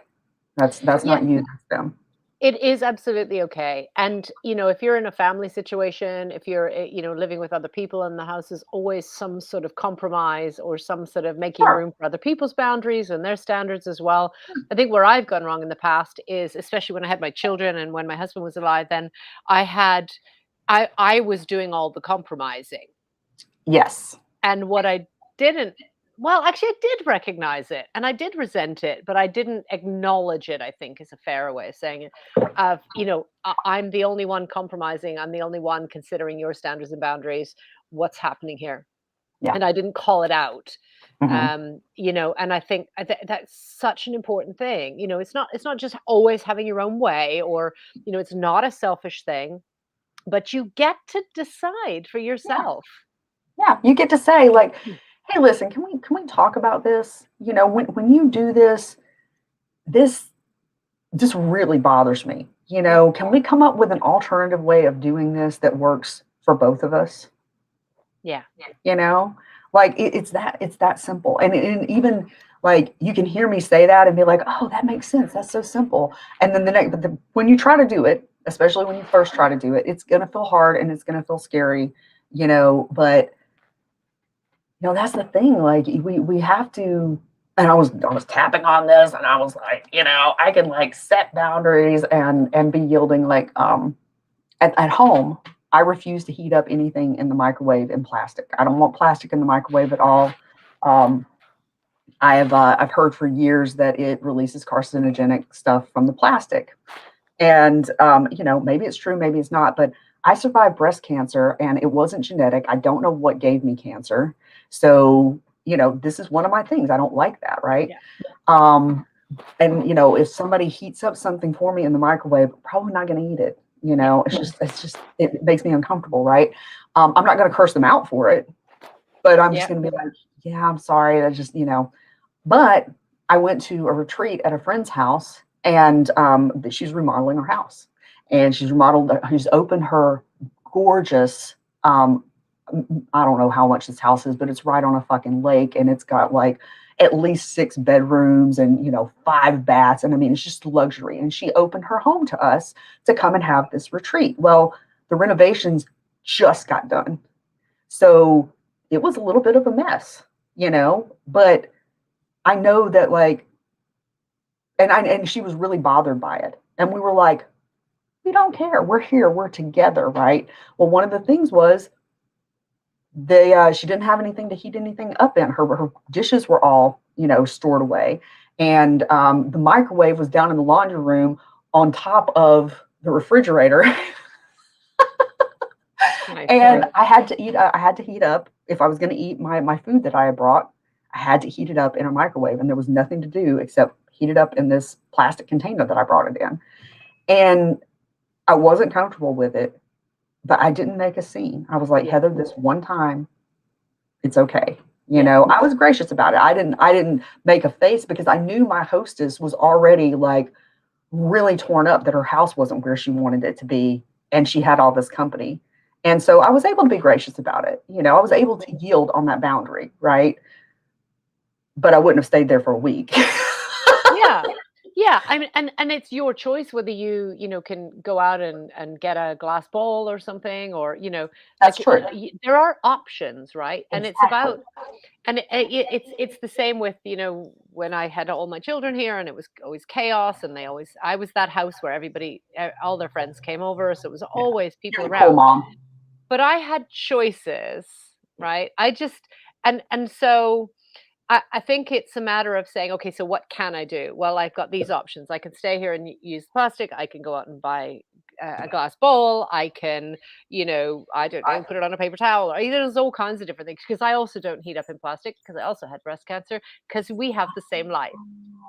That's not you, that's them. It is absolutely okay. And, if you're in a family situation, if you're, living with other people in the house, there's always some sort of compromise or some sort of making room for other people's boundaries and their standards as well. I think where I've gone wrong in the past is, especially when I had my children and when my husband was alive, then I was doing all the compromising. Yes. And what I didn't, well, actually, I did recognize it and I did resent it, but I didn't acknowledge it, I think, is a fairer way of saying it. I'm the only one compromising. I'm the only one considering your standards and boundaries. What's happening here? Yeah. And I didn't call it out. Mm-hmm. And I think that's such an important thing. It's not just always having your own way, or, it's not a selfish thing, but you get to decide for yourself. Yeah. You get to say, like, hey, listen, can we talk about this? When you do this really bothers me. Can we come up with an alternative way of doing this that works for both of us? Yeah. Like it's that simple. And even like, you can hear me say that and be like, oh, that makes sense. That's so simple. And then when you try to do it, especially when you first try to do it, it's going to feel hard and it's going to feel scary, but that's the thing. Like, we have to, and I was tapping on this, and I was like, I can like set boundaries and be yielding. Like, at home, I refuse to heat up anything in the microwave in plastic. I don't want plastic in the microwave at all. I've heard for years that it releases carcinogenic stuff from the plastic, and maybe it's true, maybe it's not, but I survived breast cancer, and it wasn't genetic. I don't know what gave me cancer. So, this is one of my things. I don't like that. Right. Yeah. And, if somebody heats up something for me in the microwave, I'm probably not going to eat it. It makes me uncomfortable. Right. I'm not going to curse them out for it, but I'm just going to be like, yeah, I'm sorry. That's just, but I went to a retreat at a friend's house, and she's remodeling her house, and she's opened her gorgeous, I don't know how much this house is, but it's right on a fucking lake, and it's got like at least 6 bedrooms and 5 baths, and I mean, it's just luxury. And she opened her home to us to come and have this retreat. Well, the renovations just got done, so it was a little bit of a mess, but I know that, like, and she was really bothered by it, and we were like, we don't care, we're here, we're together, right? Well, one of the things was, she didn't have anything to heat anything up in. Her dishes were all, stored away. And the microwave was down in the laundry room on top of the refrigerator. And I had to heat up, if I was going to eat my food that I had brought, I had to heat it up in a microwave, and there was nothing to do except heat it up in this plastic container that I brought it in. And I wasn't comfortable with it, but I didn't make a scene. I was like, Heather, this one time, it's okay. I was gracious about it. I didn't make a face, because I knew my hostess was already like really torn up that her house wasn't where she wanted it to be, and she had all this company. And so I was able to be gracious about it. I was able to yield on that boundary, right? But I wouldn't have stayed there for a week. Yeah. Yeah, I mean, and it's your choice whether can go out and get a glass bowl or something, or That's true. there are options, right? And it's Exactly. about, and it's the same with when I had all my children here, and it was always chaos, and I was that house where everybody, all their friends came over, so it was Yeah. always people You're the cool around. mom. But I had choices, right? I just and so I think it's a matter of saying, okay, so what can I do? Well, I've got these options. I can stay here and use plastic. I can go out and buy a glass bowl. I can, I don't know, put it on a paper towel. Or there's all kinds of different things, because I also don't heat up in plastic, because I also had breast cancer, because we have the same life.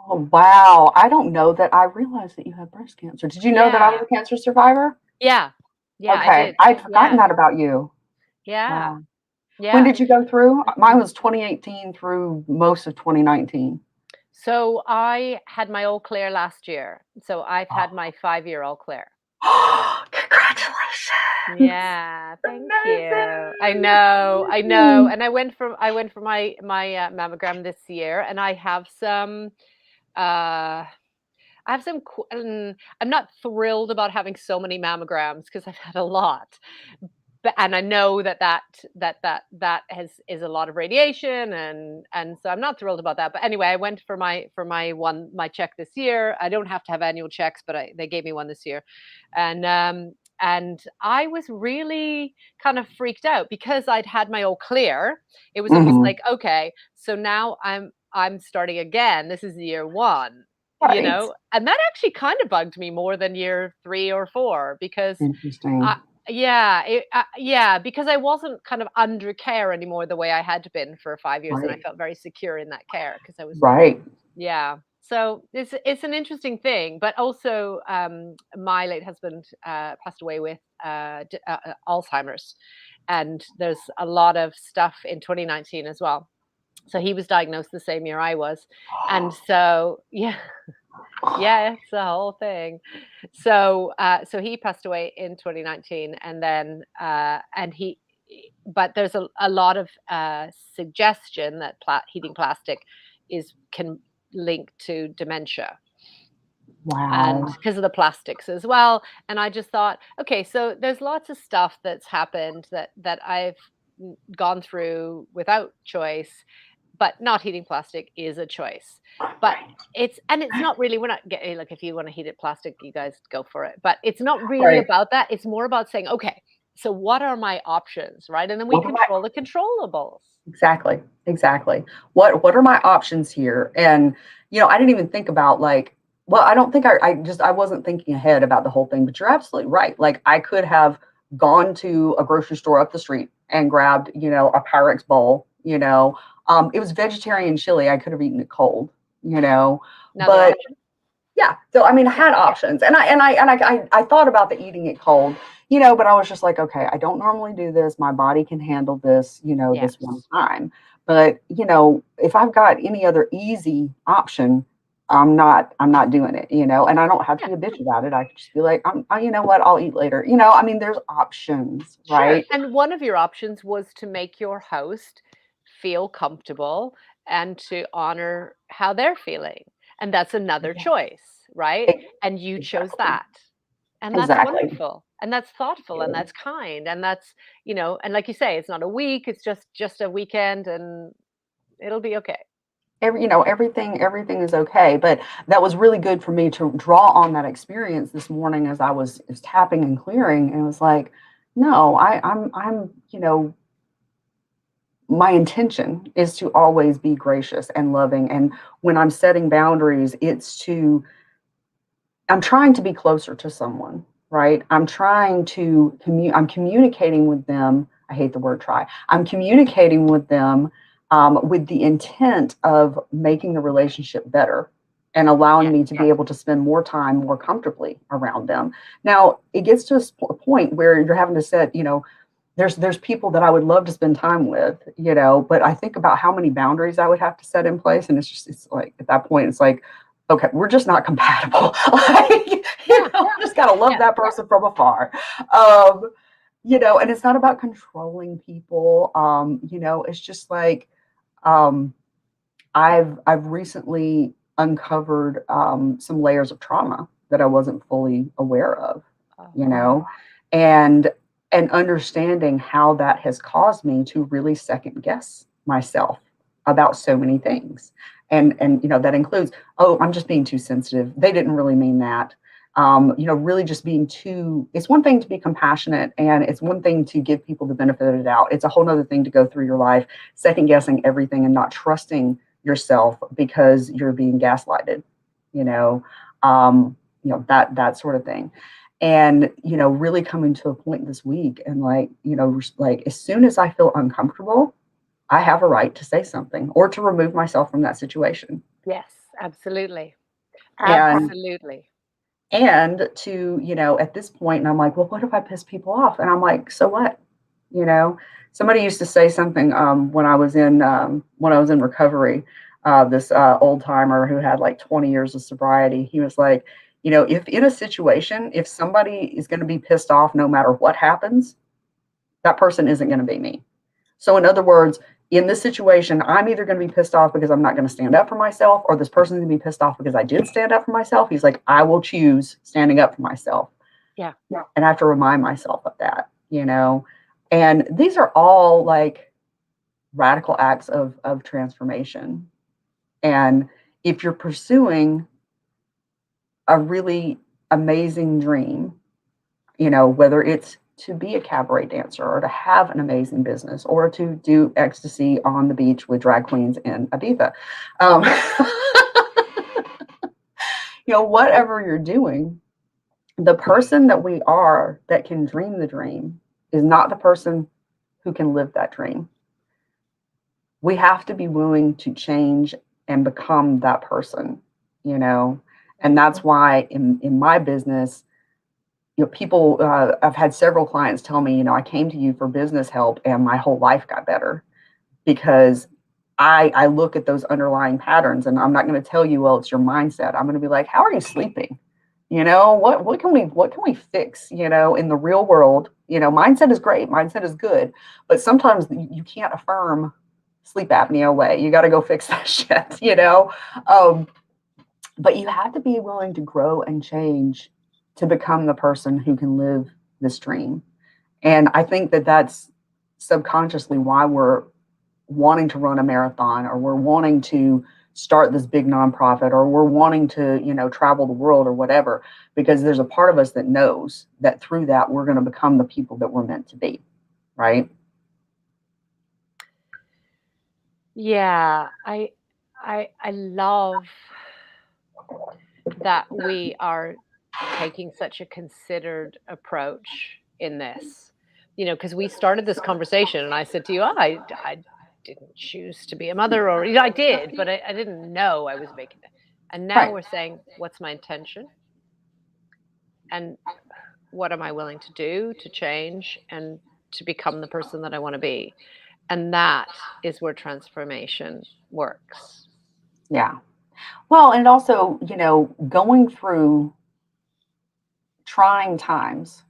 Oh, wow. I don't know that I realized that you had breast cancer. Did you know that I was Yeah. a cancer survivor? Yeah. Yeah, I Okay. did. I'd forgotten Yeah. that about you. Yeah. Wow. When Yeah. did you go through? Mine was 2018 through most of 2019. So I had my all clear last year. So I've had my 5-year all clear. Oh, congratulations. Yeah, thank you. I know. Amazing. And I went for my mammogram this year, and uh I'm not thrilled about having so many mammograms, because I've had a lot. But and I know that is a lot of radiation, and so I'm not thrilled about that. But anyway, I went for my check this year. I don't have to have annual checks, but they gave me one this year. And I was really kind of freaked out, because I'd had my all clear. It was almost Mhm. like, okay, so now I'm starting again. This is year one, Right. and that actually kind of bugged me more than year 3 or 4, because Interesting. I yeah, because I wasn't kind of under care anymore the way I had been for 5 years, and I Right. felt very secure in that care, because I was, Right. yeah. So it's an interesting thing, but also, my late husband passed away with Alzheimer's, and there's a lot of stuff in 2019 as well. So he was diagnosed the same year I was, and so yeah, yeah, it's the whole thing. So he passed away in 2019, and then but there's a lot of suggestion that heating plastic is can link to dementia, and Wow. because of the plastics as well. And I just thought, okay, so there's lots of stuff that's happened that I've gone through without choice, but not heating plastic is a choice. But Right. it's not really, we're not getting, like, if you want to heat it plastic, you guys go for it. But it's not really Right. about that. It's more about saying, okay, so what are my options, right? And then we What am I control the controllables. exactly? Exactly. What are my options here? And I didn't even think about like, well, I don't think I wasn't thinking ahead about the whole thing, but you're absolutely right. Like I could have gone to a grocery store up the street and grabbed, a Pyrex bowl, it was vegetarian chili. I could have eaten it cold, Another but option. yeah. So I mean, I had options, and I thought about the eating it cold, but I was just like, okay, I don't normally do this. My body can handle this, this one Yes. time. But if I've got any other easy option, I'm not doing it, and I don't have to Yeah. be a bitch about it. I could just be like, you know what, I'll eat later. I mean, there's options, Sure. right? And one of your options was to make your host feel comfortable, and to honor how they're feeling. And that's another Yeah, choice, right? And you chose exactly, that. And that's exactly. wonderful. And that's thoughtful, and that's kind. And that's, and like you say, it's not a week, it's just a weekend, and it'll be okay. Everything is okay, but that was really good for me to draw on that experience this morning as I was tapping and clearing, and it was like, no, I'm my intention is to always be gracious and loving, and when I'm setting boundaries, I'm trying to be closer to someone, right? I'm communicating with them. I hate the word try. I'm communicating with them with the intent of making the relationship better and allowing Yeah. me to be able to spend more time more comfortably around them. Now, it gets to a point where you're having to set, there's people that I would love to spend time with, but I think about how many boundaries I would have to set in place. And it's like, at that point, it's like, okay, we're just not compatible. Like, Yeah. I just gotta love Yeah. that person from afar. Um, and it's not about controlling people. It's just like um, I've recently uncovered some layers of trauma that I wasn't fully aware of, you know, and understanding how that has caused me to really second guess myself about so many things. And you know, that includes, oh, I'm just being too sensitive. They didn't really mean that. You know, really just being too, it's one thing to be compassionate and it's one thing to give people the benefit of the doubt. It's a whole nother thing to go through your life, second guessing everything and not trusting yourself because you're being gaslighted, that sort of thing. And, you know, really coming to a point this week and like, you know, like as soon as I feel uncomfortable, I have a right to say something or to remove myself from that situation. Yes, absolutely. Absolutely. And to, you know, at this point, and I'm like, well, what if I piss people off? And I'm like, so what? You know, somebody used to say something when I was in recovery. This old timer who had like 20 years of sobriety. He was like, you know, if in a situation, if somebody is going to be pissed off, no matter what happens, that person isn't going to be me. So in other words, in this situation, I'm either going to be pissed off because I'm not going to stand up for myself, or this person's going to be pissed off because I did stand up for myself. He's like, I will choose standing up for myself. Yeah. And I have to remind myself of that, you know. And these are all like radical acts of transformation. And if you're pursuing a really amazing dream, you know, whether it's to be a cabaret dancer or to have an amazing business or to do ecstasy on the beach with drag queens in Ibiza, you know, whatever you're doing, the person that we are that can dream the dream is not the person who can live that dream. We have to be willing to change and become that person, you know, and that's why in my business, you know, people, I've had several clients tell me, you know, I came to you for business help and my whole life got better because I look at those underlying patterns and I'm not going to tell you, well, it's your mindset. I'm going to be like, how are you sleeping? You know, what can we fix, you know, in the real world? You know, mindset is great. Mindset is good. But sometimes you can't affirm sleep apnea away. You got to go fix that shit, you know? But you have to be willing to grow and change to become the person who can live this dream. And I think that that's subconsciously why we're wanting to run a marathon, or we're wanting to start this big nonprofit, or we're wanting to, you know, travel the world or whatever, because there's a part of us that knows that through that, we're going to become the people that we're meant to be. Right. Yeah. I love that we are taking such a considered approach in this, you know, because we started this conversation and I said to you, I didn't choose to be a mother, or you know, I did, but I didn't know I was making it. And now we're saying, what's my intention? And what am I willing to do to change and to become the person that I want to be? And that is where transformation works. Yeah. Well, and also, you know, going through trying times,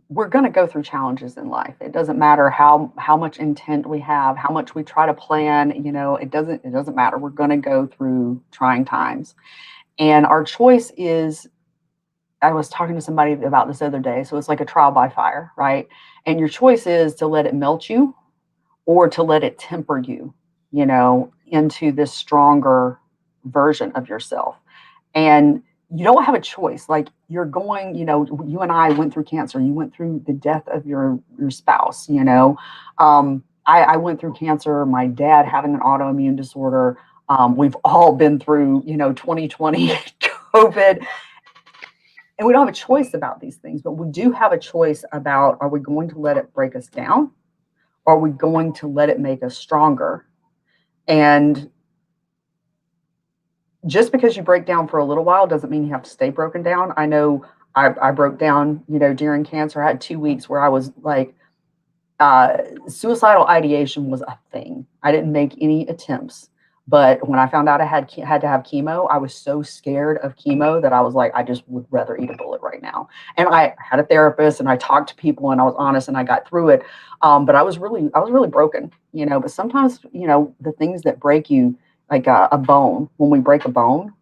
we're going to go through challenges in life. It doesn't matter how much intent we have, how much we try to plan, you know, it doesn't matter. We're going to go through trying times. And our choice is, I was talking to somebody about this the other day. So it's like a trial by fire, right? And your choice is to let it melt you or to let it temper you, you know, into this stronger version of yourself. And you don't have a choice. Like you're going, you know, you and I went through cancer. You went through the death of your spouse, you know. I went through cancer, my dad having an autoimmune disorder. We've all been through, you know, 2020, COVID. And we don't have a choice about these things, but we do have a choice about, are we going to let it break us down? Or are we going to let it make us stronger? And just because you break down for a little while doesn't mean you have to stay broken down. I know I broke down, you know, during cancer. I had 2 weeks where I was like, suicidal ideation was a thing. I didn't make any attempts. But when I found out I had to have chemo, I was so scared of chemo that I was like, I just would rather eat a bullet right now. And I had a therapist and I talked to people and I was honest and I got through it. But I was really broken, you know. But sometimes, you know, the things that break you, like a bone, when we break a bone,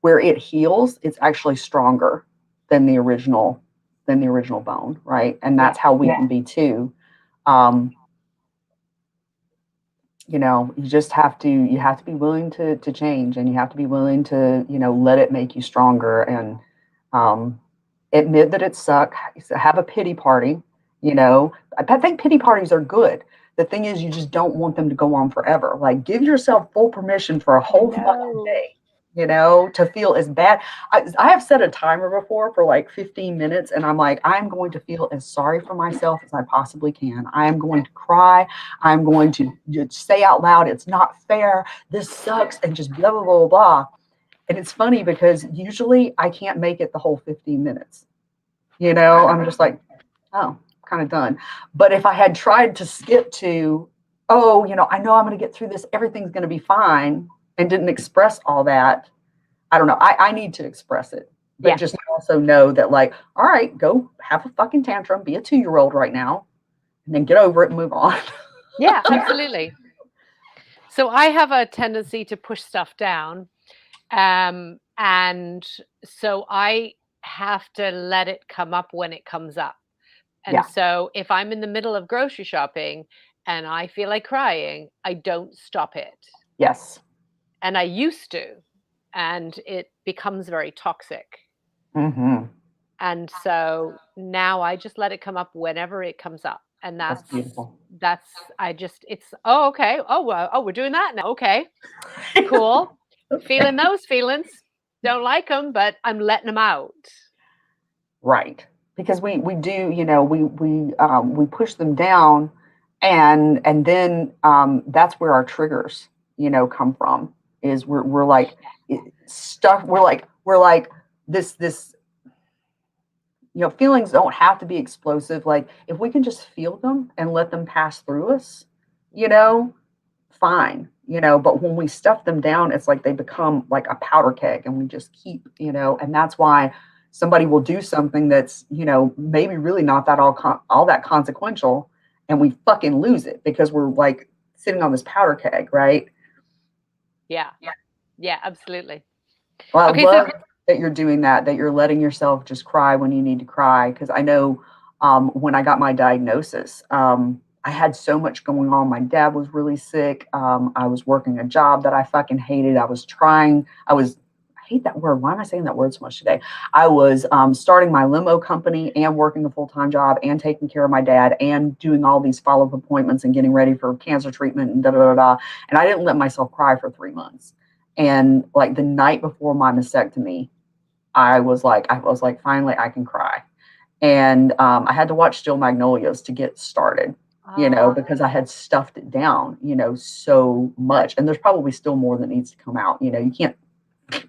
where it heals, it's actually stronger than the original bone, right? And that's how we can be too. You know, you just have to be willing to change, and you have to be willing to, you know, let it make you stronger, and admit that it sucked. Have a pity party. You know, I think pity parties are good. The thing is, you just don't want them to go on forever. Like, give yourself full permission for a whole fucking day, you know, to feel as bad. I have set a timer before for like 15 minutes, and I'm like, I'm going to feel as sorry for myself as I possibly can. I am going to cry. I'm going to say out loud, it's not fair. This sucks, and just blah, blah, blah, blah, blah. And it's funny because usually I can't make it the whole 15 minutes. You know, I'm just like, oh, kind of done. But if I had tried to skip to, oh, you know I'm going to get through this, everything's going to be fine, and didn't express all that, I don't know. I need to express it. But just also know that, like, all right, go have a fucking tantrum, be a 2-year-old right now, and then get over it and move on. Yeah, absolutely. So I have a tendency to push stuff down. And so I have to let it come up when it comes up. And so if I'm in the middle of grocery shopping and I feel like crying, I don't stop it. Yes. And I used to, and it becomes very toxic. Mm-hmm. And so now I just let it come up whenever it comes up. And that's beautiful. It's, oh, okay. Oh, we're doing that now. Okay, cool. Feeling those feelings. Don't like them, but I'm letting them out. Right. Because we do, you know, we push them down, and then that's where our triggers, you know, come from. Is we're like stuff. We're like this. You know, feelings don't have to be explosive. Like, if we can just feel them and let them pass through us, you know, fine, you know. But when we stuff them down, it's like they become like a powder keg, and we just keep, you know. And that's why somebody will do something that's, you know, maybe really not that all that consequential, and we fucking lose it because we're like sitting on this powder keg, right? Yeah, absolutely. Well, I love that you're doing that you're letting yourself just cry when you need to cry. Because I know when I got my diagnosis, I had so much going on. My dad was really sick. I was working a job that I fucking hated. I hate that word. Why am I saying that word so much today? I was starting my limo company and working a full-time job and taking care of my dad and doing all these follow-up appointments and getting ready for cancer treatment and da da da da. And I didn't let myself cry for 3 months. And like the night before my mastectomy, I was like, finally I can cry. And I had to watch Still Magnolias to get started, you know, because I had stuffed it down, you know, so much. And there's probably still more that needs to come out. You know, you can't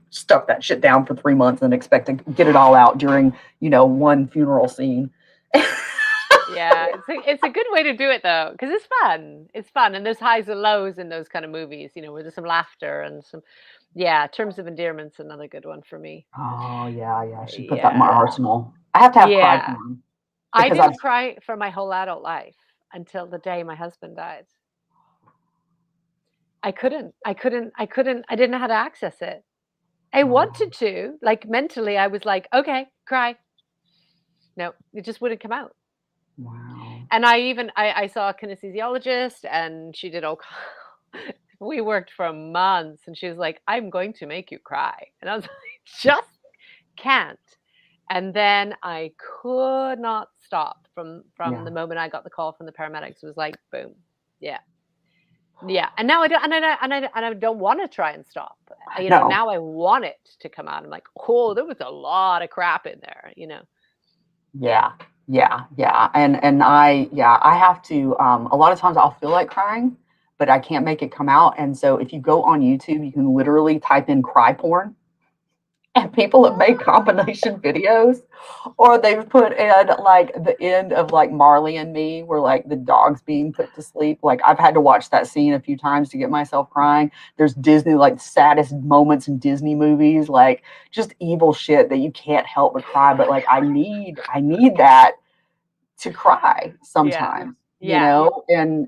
stuff that shit down for 3 months and expect to get it all out during, you know, one funeral scene. Yeah, it's a good way to do it though, because it's fun. It's fun, and there's highs and lows in those kind of movies, you know, where there's some laughter and some. Yeah, Terms of Endearment's another good one for me. Oh yeah, I should put that in my arsenal. I have to have cry porn. I didn't cry for my whole adult life until the day my husband died. I didn't know how to access it. I wanted to, like, mentally, I was like, okay, cry. No, it just wouldn't come out. Wow. And I saw a kinesiologist, and she did all. We worked for months, and she was like, I'm going to make you cry. And I was like, just can't. And then I could not stop from the moment I got the call from the paramedics. It was like, boom. Yeah. And now I don't want to try and stop. You know, now I want it to come out. I'm like, oh, there was a lot of crap in there, you know. Yeah. And I have to, a lot of times I'll feel like crying, but I can't make it come out. And so if you go on YouTube, you can literally type in cry porn, and people have made compilation videos, or they've put in like the end of like Marley and Me, where like the dog's being put to sleep. Like, I've had to watch that scene a few times to get myself crying. There's Disney, like saddest moments in Disney movies, like just evil shit that you can't help but cry. But like, I need that to cry sometimes, you know, and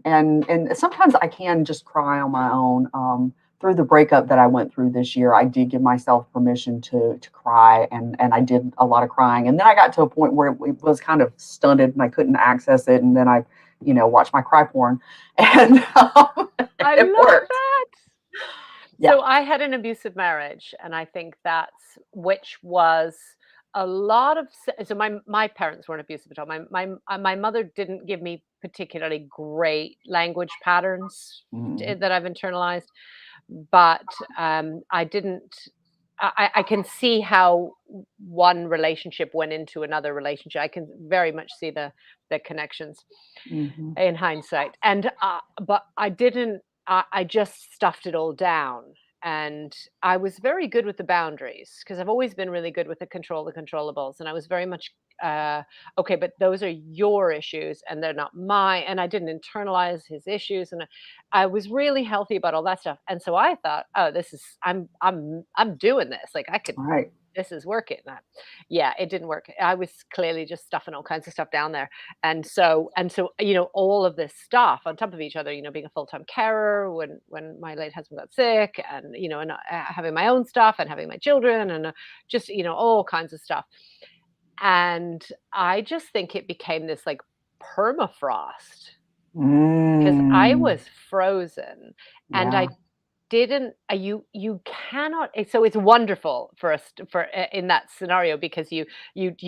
sometimes I can just cry on my own. through the breakup that I went through this year, I did give myself permission to cry, and I did a lot of crying. And then I got to a point where it was kind of stunted and I couldn't access it. And then I, watched my cry porn, and I it love worked. that. Yeah. So I had an abusive marriage, and I think which was a lot of. So my parents weren't abusive at all. My mother didn't give me particularly great language patterns Mm. that I've internalized, but I didn't. I can see how one relationship went into another relationship. I can very much see the connections Mm-hmm. in hindsight. And but I didn't. I just stuffed it all down, and I was very good with the boundaries because I've always been really good with the controllables, and I was very much okay. But those are your issues, and they're not mine. And I didn't internalize his issues, and I was really healthy about all that stuff. And so I thought, oh, this is I'm doing this. Like I could. All right. This is working. Yeah, it didn't work. I was clearly just stuffing all kinds of stuff down there. And so, all of this stuff on top of each other, being a full-time carer when my late husband got sick, and having my own stuff and having my children, and just all kinds of stuff. And I just think it became this like permafrost because I Mm. was frozen, and Yeah. I didn't you cannot. So it's wonderful for us for in that scenario because you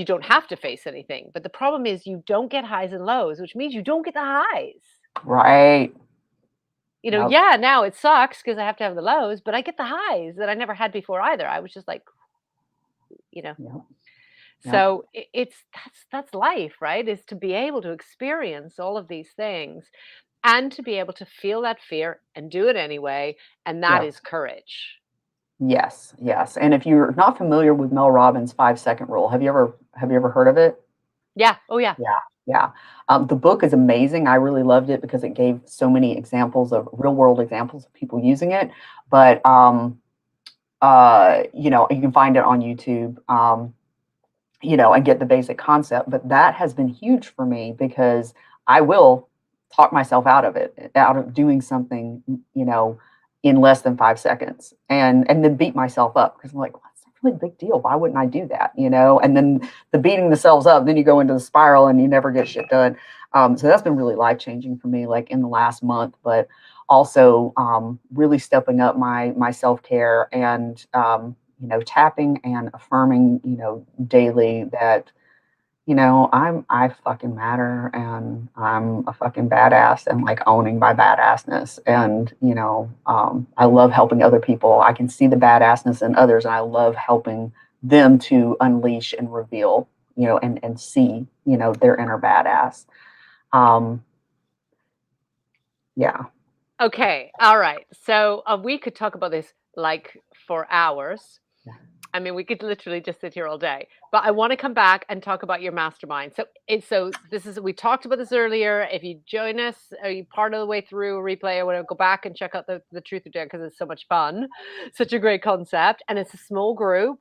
don't have to face anything, but the problem is you don't get highs and lows, which means you don't get the highs. Right. Yep. Yeah, now it sucks because I have to have the lows, but I get the highs that I never had before either. I was just like, you know Yep. Yep. so that's life, right? Is to be able to experience all of these things and to be able to feel that fear and do it anyway, and that Yes. is courage. Yes. Yes. And if you're not familiar with Mel Robbins' 5-second rule, have you ever heard of it? Yeah. Oh yeah. Yeah. Yeah. The book is amazing. I really loved it because it gave so many examples of real world examples of people using it. But you can find it on YouTube. And get the basic concept. But that has been huge for me because I will talk myself out of it, out of doing something, in less than 5 seconds, and then beat myself up because I'm like, well, that's a really big deal. Why wouldn't I do that? And then the beating themselves up, then you go into the spiral and you never get shit done. So that's been really life changing for me, like in the last month, but also really stepping up my self care and tapping and affirming, daily that, I fucking matter and I'm a fucking badass, and like owning my badassness. And, I love helping other people. I can see the badassness in others, and I love helping them to unleash and reveal, and see, their inner badass. Um, yeah. Okay. All right. So we could talk about this like for hours. Yeah. I mean, we could literally just sit here all day. But I want to come back and talk about your mastermind. So this is we talked about this earlier. If you join us, are you part of the way through a replay or whatever, go back and check out the Truth or Dare because it's so much fun. Such a great concept. And it's a small group.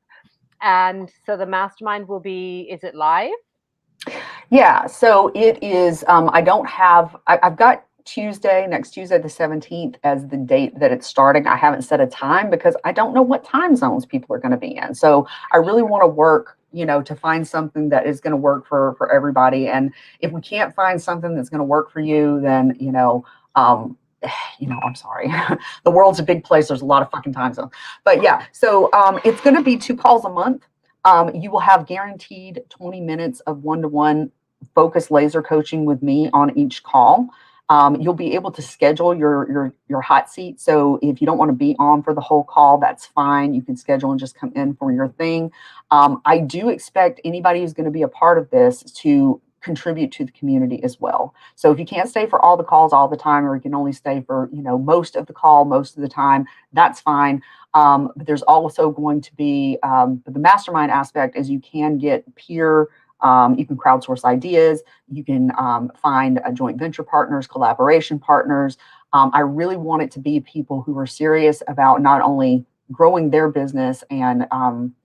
And so the mastermind will be, is it live? Yeah, so it is. I've got next Tuesday, the 17th, as the date that it's starting. I haven't set a time because I don't know what time zones people are going to be in. So I really want to work, to find something that is going to work for everybody. And if we can't find something that's going to work for you, then, I'm sorry. The world's a big place. There's a lot of fucking time zones. But yeah, so it's going to be 2 calls a month. You will have guaranteed 20 minutes of one-to-one focused laser coaching with me on each call. You'll be able to schedule your hot seat. So if you don't want to be on for the whole call, that's fine. You can schedule and just come in for your thing. I do expect anybody who's going to be a part of this to contribute to the community as well. So if you can't stay for all the calls all the time, or you can only stay for, most of the call, most of the time, that's fine. But there's also going to be the mastermind aspect is you can get peer, you can crowdsource ideas, you can find joint venture partners, collaboration partners. I really want it to be people who are serious about not only growing their business and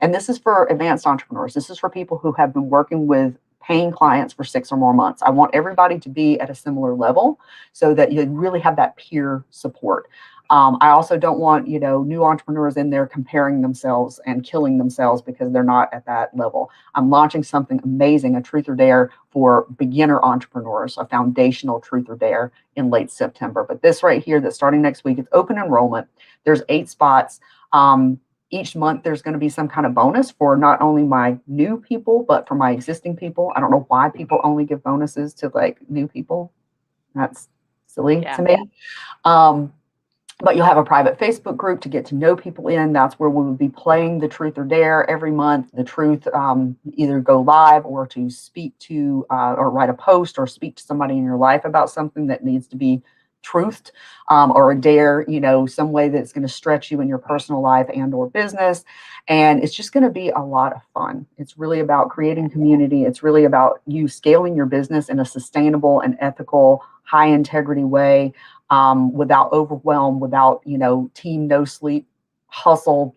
this is for advanced entrepreneurs. This is for people who have been working with paying clients for 6 or more months. I want everybody to be at a similar level so that you really have that peer support. I also don't want, new entrepreneurs in there comparing themselves and killing themselves because they're not at that level. I'm launching something amazing, a Truth or Dare for beginner entrepreneurs, a foundational Truth or Dare in late September. But this right here, that's starting next week, it's open enrollment. There's 8 spots. Each month there's going to be some kind of bonus for not only my new people, but for my existing people. I don't know why people only give bonuses to like new people. That's silly to me. But you'll have a private Facebook group to get to know people in. That's where we will be playing the Truth or Dare every month. The Truth, either go live or to speak to or write a post or speak to somebody in your life about something that needs to be truthed, or a dare, some way that's going to stretch you in your personal life and or business. And it's just going to be a lot of fun. It's really about creating community. It's really about you scaling your business in a sustainable and ethical, high integrity way, without overwhelm, without, team no sleep, hustle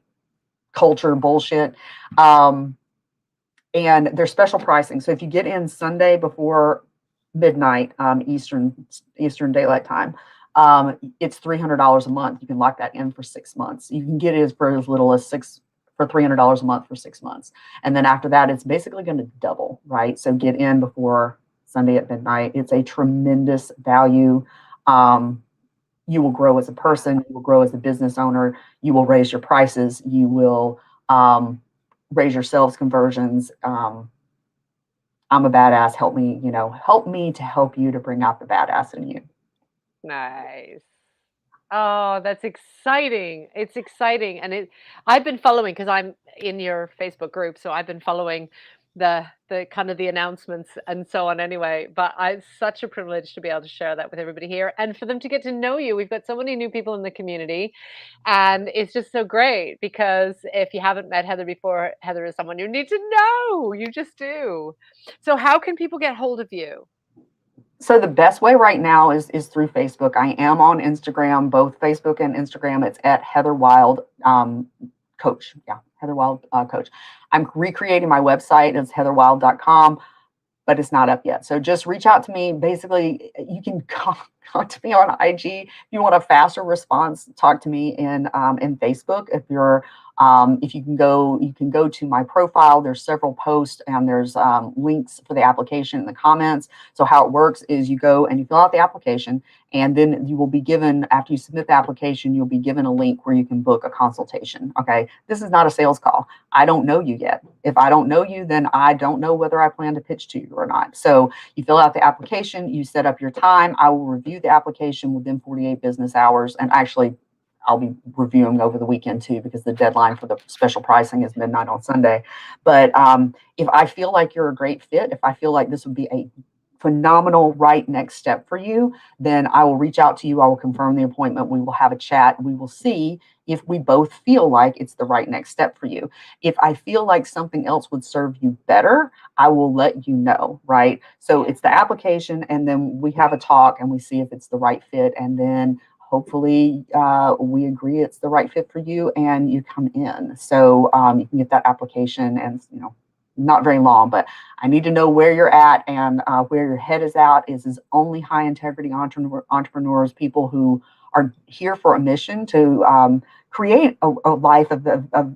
culture bullshit. And there's special pricing. So if you get in Sunday before midnight, Eastern Daylight Time, it's $300 a month. You can lock that in for 6 months. You can get it for as little as $300 a month for 6 months. And then after that, it's basically going to double, right? So get in before Sunday at midnight. It's a tremendous value. You will grow as a person. You will grow as a business owner. You will raise your prices. You will raise your sales conversions. I'm a badass. Help me to help you to bring out the badass in you. Nice. Oh, that's exciting. It's exciting. And I've been following, because I'm in your Facebook group, so I've been following the kind of the announcements and so on anyway. But it's such a privilege to be able to share that with everybody here and for them to get to know you. We've got so many new people in the community, and it's just so great, because if you haven't met Heather before, Heather is someone you need to know. You just do. So how can people get hold of you? So the best way right now is through Facebook. I am on Instagram, both Facebook and Instagram. It's at Heather Wild Coach. Yeah, Heather Wild Coach. I'm recreating my website. It's heatherwild.com, but it's not up yet. So just reach out to me. Basically, you can talk to me on IG. If you want a faster response, talk to me in Facebook. If you can go to my profile. There's several posts and there's links for the application in the comments. So how it works is you go and you fill out the application, and then you will be given, after you submit the application, you'll be given a link where you can book a consultation. Okay, this is not a sales call. I don't know you yet. If I don't know you, then I don't know whether I plan to pitch to you or not. So you fill out the application, you set up your time. I will review the application within 48 business hours, and actually I'll be reviewing over the weekend too, because the deadline for the special pricing is midnight on Sunday. But if I feel like you're a great fit, if I feel like this would be a phenomenal right next step for you, then I will reach out to you. I will confirm the appointment. We will have a chat. We will see if we both feel like it's the right next step for you. If I feel like something else would serve you better, I will let you know, right? So it's the application, and then we have a talk and we see if it's the right fit, and then hopefully we agree it's the right fit for you and you come in. So you can get that application, and not very long, but I need to know where you're at and where your head is at. Is only high integrity entrepreneurs, people who are here for a mission to create a life of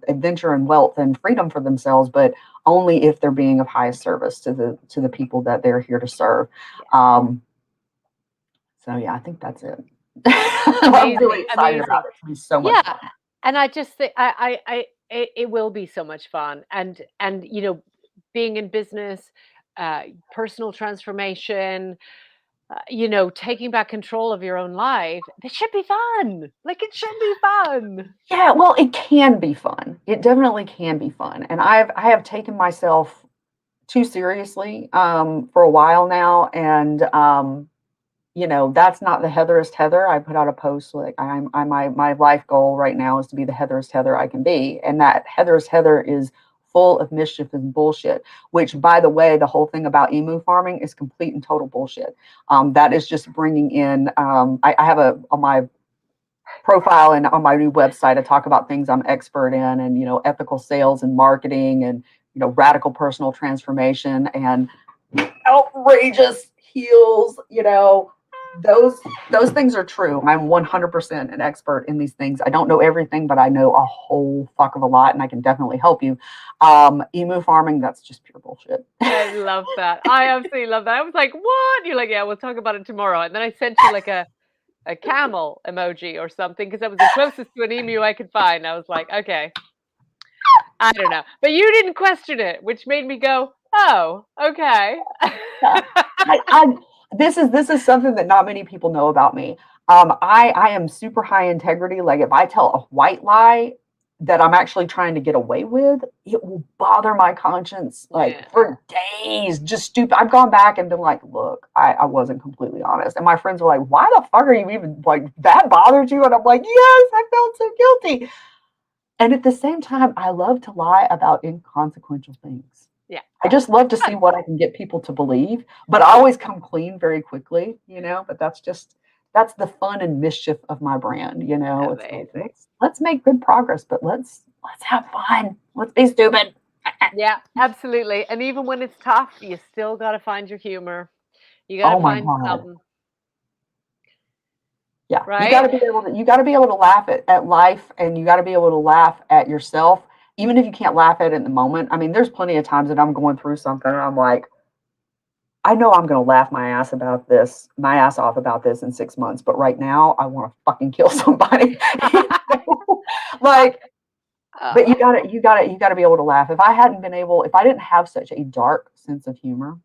adventure and wealth and freedom for themselves, but only if they're being of highest service to the people that they're here to serve. So yeah, I think that's it. I'm really excited about it. It's going to be so much fun. And I just think it will be so much fun, and being in business, personal transformation, taking back control of your own life. It should be fun. Like, it should be fun. Yeah, well, it can be fun. It definitely can be fun. And I have taken myself too seriously for a while now, and that's not the Heatherist Heather. I put out a post like my life goal right now is to be the Heatherist Heather I can be, and that Heatherist Heather is full of mischief and bullshit, which, by the way, the whole thing about emu farming is complete and total bullshit. That is just bringing in, I have on my profile and on my new website, I talk about things I'm expert in, and, ethical sales and marketing, and, radical personal transformation and outrageous heels, those things are true. I'm 100% an expert in these things. I don't know everything, but I know a whole fuck of a lot, and I can definitely help you. Emu farming, that's just pure bullshit. I love that. I absolutely love that. I was like, what? You're like, yeah, we'll talk about it tomorrow. And then I sent you like a camel emoji or something because that was the closest to an emu I could find. I was like, okay, I don't know. But you didn't question it, which made me go, oh, okay. This is something that not many people know about me. I am super high integrity. Like if I tell a white lie that I'm actually trying to get away with, it will bother my conscience like for days. Just stupid. I've gone back and been like, look, I wasn't completely honest. And my friends were like, why the fuck are you even like that bothered you? And I'm like, yes, I felt so guilty. And at the same time, I love to lie about inconsequential things. Yeah. I just love to see what I can get people to believe, but I always come clean very quickly, but that's the fun and mischief of my brand, It's like, let's make good progress, but let's have fun. Let's be stupid. Yeah, absolutely. And even when it's tough, you still got to find your humor. You got to find something. Yeah, right. You got to be able to laugh at life, and you got to be able to laugh at yourself, even if you can't laugh at it in the moment. I mean, there's plenty of times that I'm going through something, and I'm like, I know I'm going to laugh my ass off about this in 6 months, but right now I want to fucking kill somebody. Like, but you got to be able to laugh. If I didn't have such a dark sense of humor,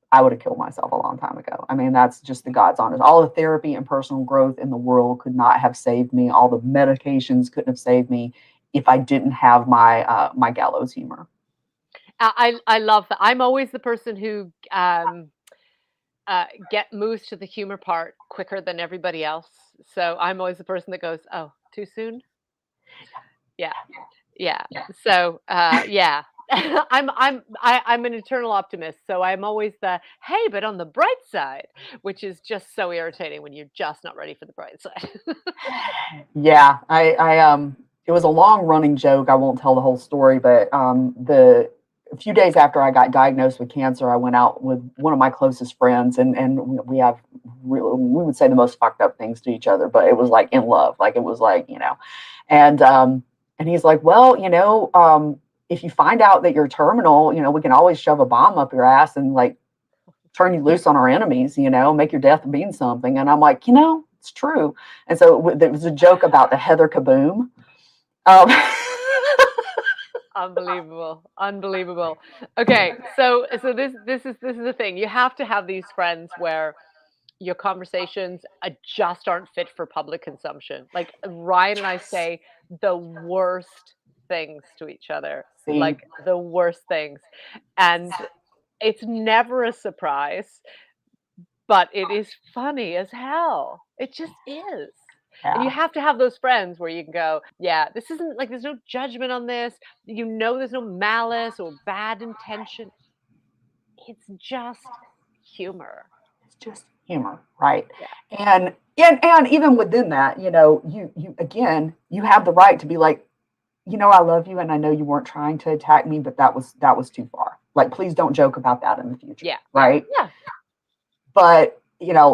I would have killed myself a long time ago. I mean, that's just the God's honest. All the therapy and personal growth in the world could not have saved me. All the medications couldn't have saved me if I didn't have my my gallows humor. I love that. I'm always the person who moves to the humor part quicker than everybody else. So I'm always the person that goes, "Oh, too soon." Yeah. So yeah. I'm an eternal optimist, so I'm always hey, but on the bright side, which is just so irritating when you're just not ready for the bright side. Yeah, it was a long running joke. I won't tell the whole story, but a few days after I got diagnosed with cancer, I went out with one of my closest friends, and we would say the most fucked up things to each other, but it was like in love, like it was like and he's like, well, if you find out that you're terminal, we can always shove a bomb up your ass and like turn you loose on our enemies, make your death mean something. And I'm like, it's true. And so there was a joke about the Heather Kaboom. Unbelievable. Okay, so this is the thing. You have to have these friends where your conversations just aren't fit for public consumption. Like Ryan and I say the worst things to each other, like the worst things, and it's never a surprise, but it is funny as hell. It just is. Yeah. And you have to have those friends where you can go, yeah, this isn't like there's no judgment on this. There's no malice or bad intention. It's just humor. It's just humor, right? Yeah. And even within that, you have the right to be like, I love you, and I know you weren't trying to attack me, but that was too far. Like, please don't joke about that in the future. Yeah. Right. Yeah. But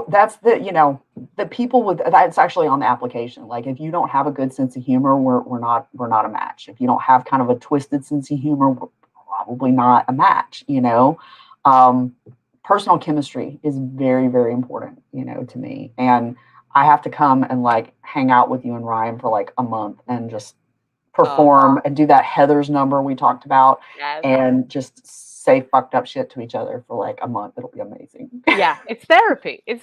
that's the people with that's actually on the application. Like, if you don't have a good sense of humor, we're not a match. If you don't have kind of a twisted sense of humor, we're probably not a match. Personal chemistry is very, very important, to me. And I have to come and like hang out with you and Ryan for like a month and just perform and do that Heather's number we talked about, and just say fucked up shit to each other for like a month. It'll be amazing. Yeah, it's therapy. And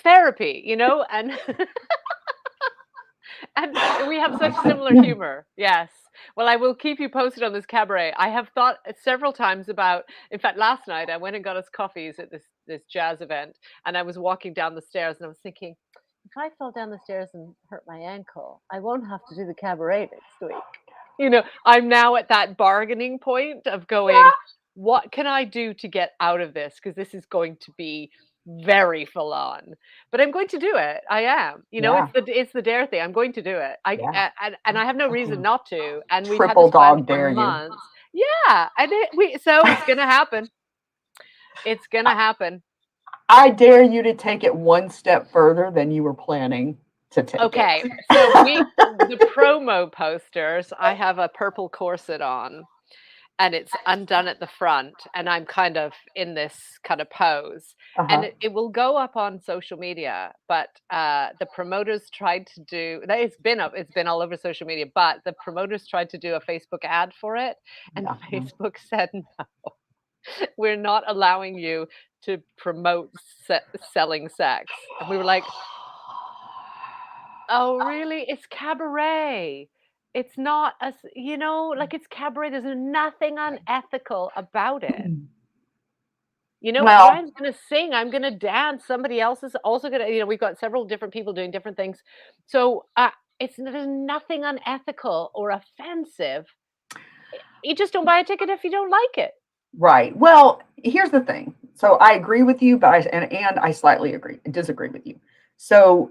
and we have such similar humor. Yes. Well, I will keep you posted on this cabaret. I have thought several times about, in fact, last night I went and got us coffees at this jazz event, and I was walking down the stairs and I was thinking, if I fell down the stairs and hurt my ankle, I won't have to do the cabaret next week. I'm now at that bargaining point of going, what can I do to get out of this? Because this is going to be very full on, but I'm going to do it. I am, it's the dare thing. I'm going to do it. And I have no reason not to. And we've triple had this dog dare months. Yeah. And so it's going to happen. It's going to happen. I dare you to take it one step further than you were planning to take Okay, it. so the promo posters, I have a purple corset on and it's undone at the front and I'm kind of in this kind of pose and Uh-huh. it will go up on social media, but the promoters tried to do it's been all over social media, but the promoters tried to do a Facebook ad for it and Yeah. Facebook said no, we're not allowing you to promote selling sex. And we were like, oh, really? It's Cabaret. It's not like it's Cabaret. There's nothing unethical about it. Well, Brian's gonna sing, I'm gonna dance, somebody else is also gonna, we've got several different people doing different things. So there's nothing unethical or offensive. You just don't buy a ticket if you don't like it. right. Well, here's the thing. So I agree with you, but and I slightly disagree with you. So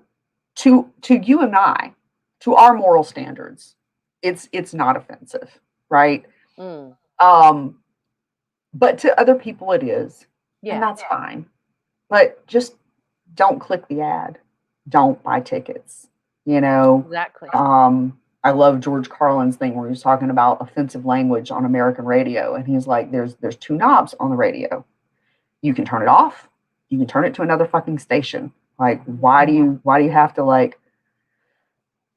to you and I, to our moral standards, it's not offensive, right? Mm, Um, but to other people it is, and yeah, that's fine. But just don't click the ad. Don't buy tickets. You know, exactly. I love George Carlin's thing where he's talking about offensive language on American radio, and he's like, "There's two knobs on the radio. You can turn it off. You can turn it to another fucking station. Like, why do you have to like?"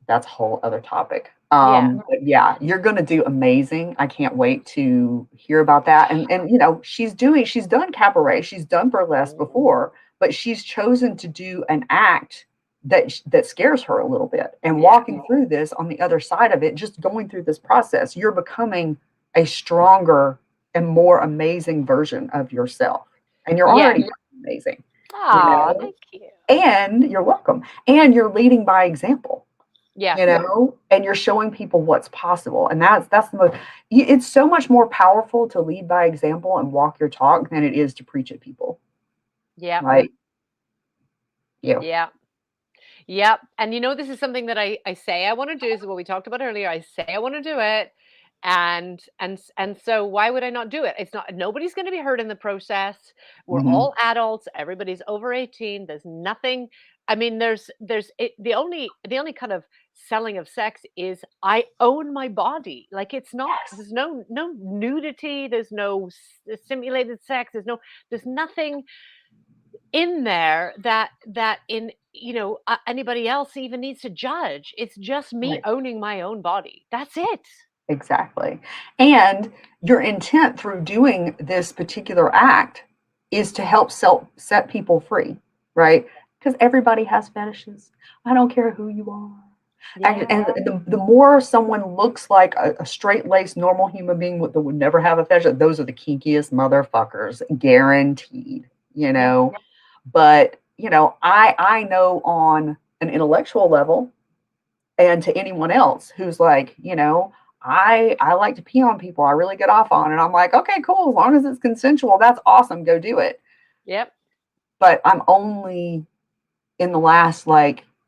That's a whole other topic. Yeah. But yeah, you're gonna do amazing. I can't wait to hear about that. And she's done cabaret, she's done burlesque before, but she's chosen to do an act that scares her a little bit. And walking through this on the other side of it, just going through this process, you're becoming a stronger and more amazing version of yourself. And you're already amazing, Oh, thank you. and you're welcome. And you're leading by example, Yeah. and you're showing people what's possible. And that's the most, it's so much more powerful to lead by example and walk your talk than it is to preach at people. Yeah. Right. Yeah. Yeah. Yep. And this is something that I say I want to do. This is what we talked about earlier. I say I want to do it. And so why would I not do it? It's not, nobody's going to be hurt in the process. We're all adults. Everybody's over 18. There's nothing. I mean, the only kind of selling of sex is I own my body. Like it's not, there's no nudity. There's no simulated sex. There's nothing in there that anybody else even needs to judge. It's just me owning my own body. That's it. Exactly. And your intent through doing this particular act is to help set people free, right? Because everybody has fetishes. I don't care who you are. And the more someone looks like a straight-laced normal human being that would never have a fetish, those are the kinkiest motherfuckers, guaranteed, But, I know on an intellectual level, and to anyone else who's like, I like to pee on people, I really get off on, and I'm like, okay, cool, as long as it's consensual, that's awesome, go do it. Yep. But I'm only in the last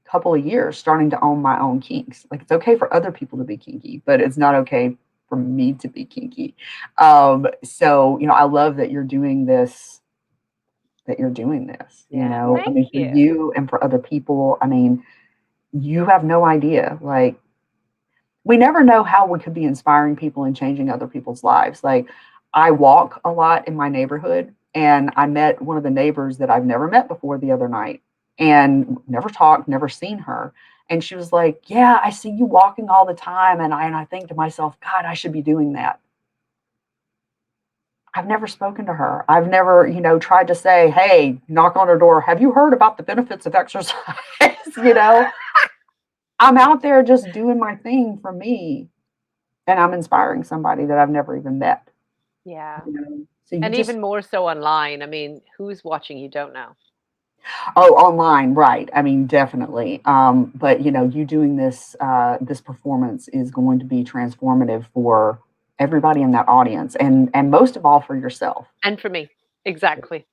couple of years starting to own my own kinks. Like, it's okay for other people to be kinky, but it's not okay for me to be kinky. So I love that you're doing this. I mean, for you and for other people, I mean, you have no idea. Like, we never know how we could be inspiring people and changing other people's lives. Like, I walk a lot in my neighborhood, and I met one of the neighbors that I've never met before the other night, and never talked, never seen her. And she was like, yeah, I see you walking all the time. And I think to myself, God, I should be doing that. I've never spoken to her. I've never, tried to say, hey, knock on her door. Have you heard about the benefits of exercise? I'm out there just doing my thing for me, and I'm inspiring somebody that I've never even met. Yeah. So and even more so online. I mean, who's watching? You don't know. Oh, online, right. I mean, definitely. But you doing this performance is going to be transformative for everybody in that audience, and most of all for yourself. And for me. Exactly.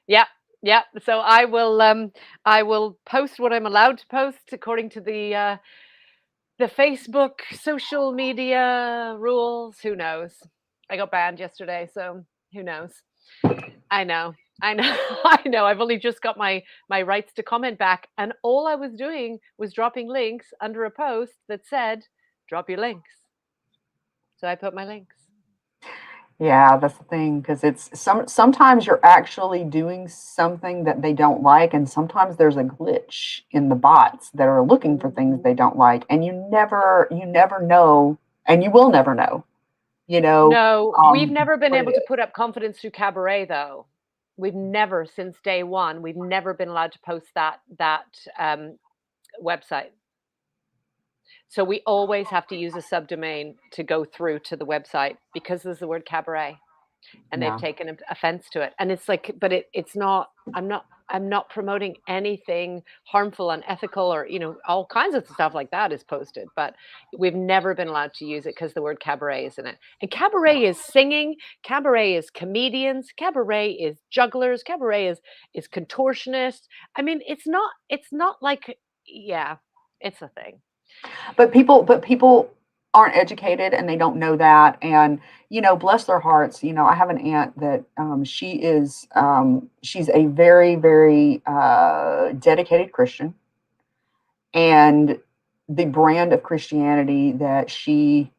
Yeah. Yeah. So I will post what I'm allowed to post according to the Facebook social media rules. Who knows? I got banned yesterday, so who knows? I know. I know. I know. I've only just got my rights to comment back, and all I was doing was dropping links under a post that said, "Drop your links." So I put my links. Yeah, that's the thing, because sometimes you're actually doing something that they don't like, and sometimes there's a glitch in the bots that are looking for things they don't like, and you never know, and you will never know, No, we've never been what it able to is. put up confidence through Cabaret, though. We've never, since day one, we've never been allowed to post that website. So we always have to use a subdomain to go through to the website because there's the word cabaret, and they've Yeah. taken offense to it. And it's like, but it's not. I'm not promoting anything harmful, unethical, or all kinds of stuff like that is posted. But we've never been allowed to use it because the word cabaret is in it. And cabaret is singing. Cabaret is comedians. Cabaret is jugglers. Cabaret is contortionists. I mean, it's not. It's not like, yeah, it's a thing. But people aren't educated and they don't know that. And, bless their hearts. I have an aunt that she's a very, very dedicated Christian. And the brand of Christianity that she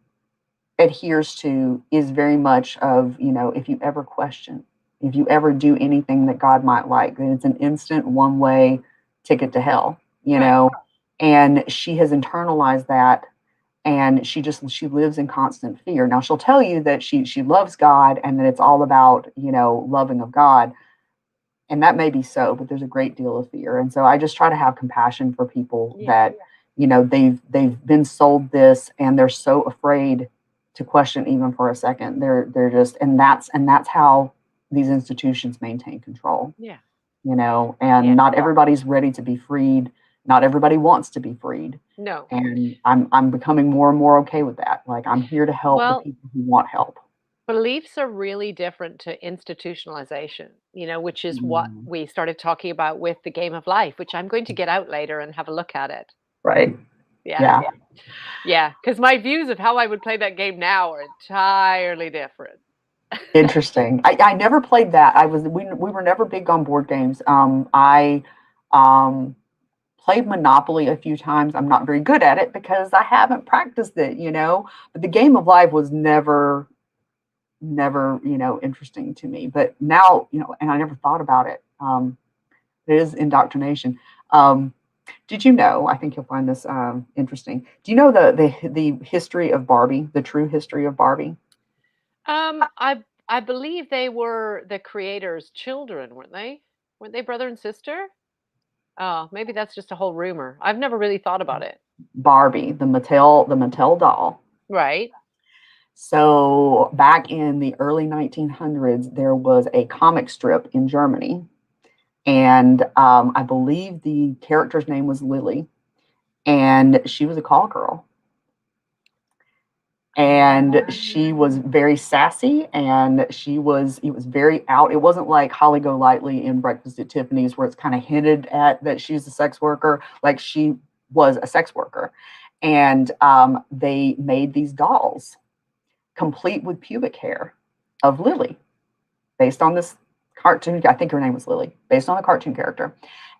adheres to is very much of, if you ever question, if you ever do anything that God might like, then it's an instant one way ticket to hell, Right. and she has internalized that, and she lives in constant fear. Now she'll tell you that she loves God and that it's all about, loving of God, and that may be so, but there's a great deal of fear. And so I just try to have compassion for people Yeah. that, they've been sold this and they're so afraid to question even for a second. They're just, and that's how these institutions maintain control, Yeah. and Yeah. not everybody's ready to be freed. Not everybody wants to be freed. No. And I'm becoming more and more okay with that. Like, I'm here to help the Well, people who want help. beliefs are really different to institutionalization, which is what Mm, we started talking about with the game of life, which I'm going to get out later and have a look at it. right. Yeah. Yeah. Yeah. Because my views of how I would play that game now are entirely different. Interesting. I never played that. We were never big on board games. I um played Monopoly a few times. I'm not very good at it because I haven't practiced it, But the game of life was never, interesting to me. But now, and I never thought about it. It is indoctrination. Um, did you know? I think you'll find this interesting. Do you know the history of Barbie? The true history of Barbie? I believe they were the creators' children, weren't they? Weren't they brother and sister? Oh, maybe that's just a whole rumor. I've never really thought about it. Barbie, the Mattel doll. Right. So back in the early 1900s, there was a comic strip in Germany, and I believe the character's name was Lily, and she was a call girl, and she was very sassy, and it was very out. It wasn't like Holly Golightly in Breakfast at Tiffany's, where it's kind of hinted at that she's a sex worker. Like, she was a sex worker, and they made these dolls complete with pubic hair of Lily, based on this cartoon. I think her name was Lily, based on a cartoon character.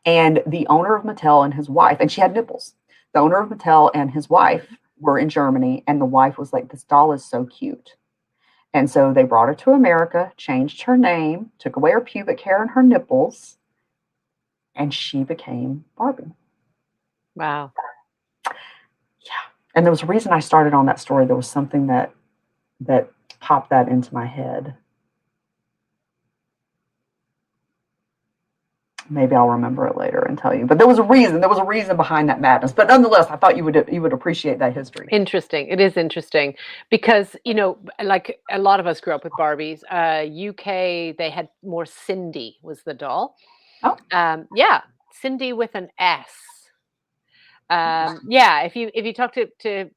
And the owner of Mattel and his wife, and she had nipples. The owner of Mattel and his wife were in Germany, and the wife was like, "This doll is so cute." And so they brought her to America, changed her name, took away her pubic hair and her nipples, and she became Barbie. Wow. Yeah. And there was a reason I started on that story. There was something that popped that into my head. Maybe I'll remember it later and tell you. But there was a reason. There was a reason behind that madness. But nonetheless, I thought you would appreciate that history. Interesting. It is interesting because, like a lot of us grew up with Barbies. UK, they had more. Cindy was the doll. Oh, Yeah, Cindy with an S. Yeah, if you talk to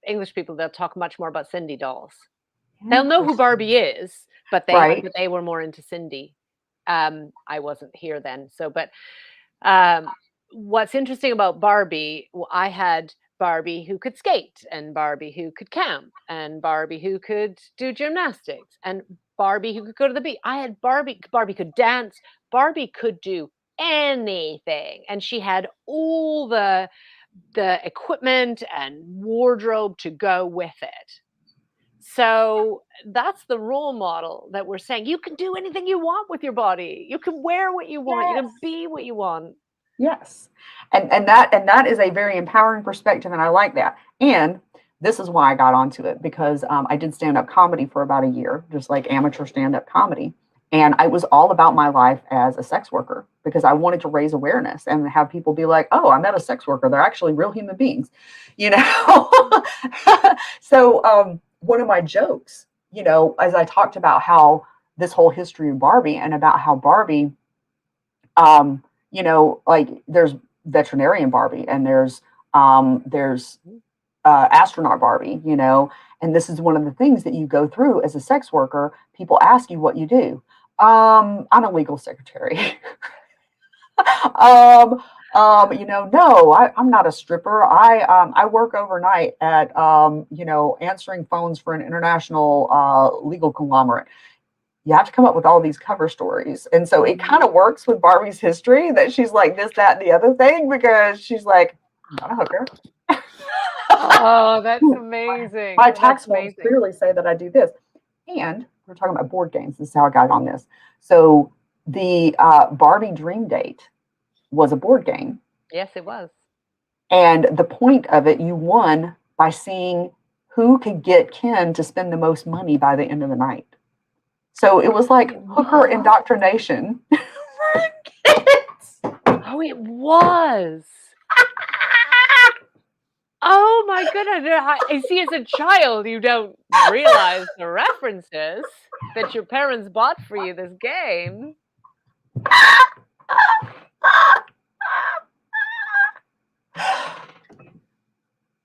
English people, they'll talk much more about Cindy dolls. They'll know who Barbie interesting. is, but Right. they were more into Cindy. I wasn't here then, but um, what's interesting about Barbie, I had Barbie who could skate, and Barbie who could camp, and Barbie who could do gymnastics, and Barbie who could go to the beach. I had Barbie. Barbie could dance. Barbie could do anything, and she had all the equipment and wardrobe to go with it. So that's the role model that we're saying. You can do anything you want with your body. You can wear what you want. You Yes. can be what you want. Yes. And that is a very empowering perspective, and I like that. And this is why I got onto it, because I did stand-up comedy for about a year, just like amateur stand-up comedy. And I was all about my life as a sex worker because I wanted to raise awareness and have people be like, oh, I met a sex worker. They're actually real human beings, you know? So one of my jokes, you know, as I talked about how this whole history of Barbie and about how Barbie, you know, like there's veterinarian Barbie and there's astronaut Barbie, you know, and this is one of the things that you go through as a sex worker. People ask you what you do. I'm a legal secretary. You know, no, I'm not a stripper. I work overnight at, you know, answering phones for an international legal conglomerate. You have to come up with all these cover stories. And so it kind of works with Barbie's history that she's like this, that, and the other thing, because she's like, I'm not a hooker. Oh, that's amazing. My tax forms clearly say that I do this. And we're talking about board games. This is how I got on this. So the Barbie Dream Date was a board game. Yes, it was. And the point of it, you won by seeing who could get Ken to spend the most money by the end of the night. So it was like hooker indoctrination for kids. Oh, it was. Oh my goodness. I see, as a child, you don't realize the references that your parents bought for you this game.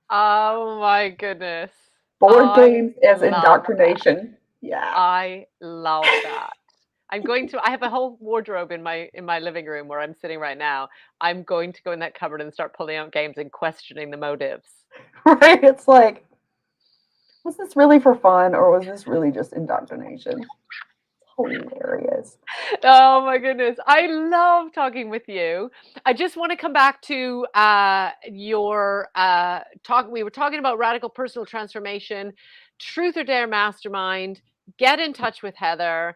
Oh my goodness. Board games as indoctrination. Yeah. I love that. I have a whole wardrobe in my living room where I'm sitting right now. I'm going to go in that cupboard and start pulling out games and questioning the motives. Right? It's like, was this really for fun or was this really just indoctrination? Hilarious. Oh my goodness. I love talking with you. I just want to come back to your talk. We were talking about radical personal transformation, Truth or Dare Mastermind. Get in touch with Heather,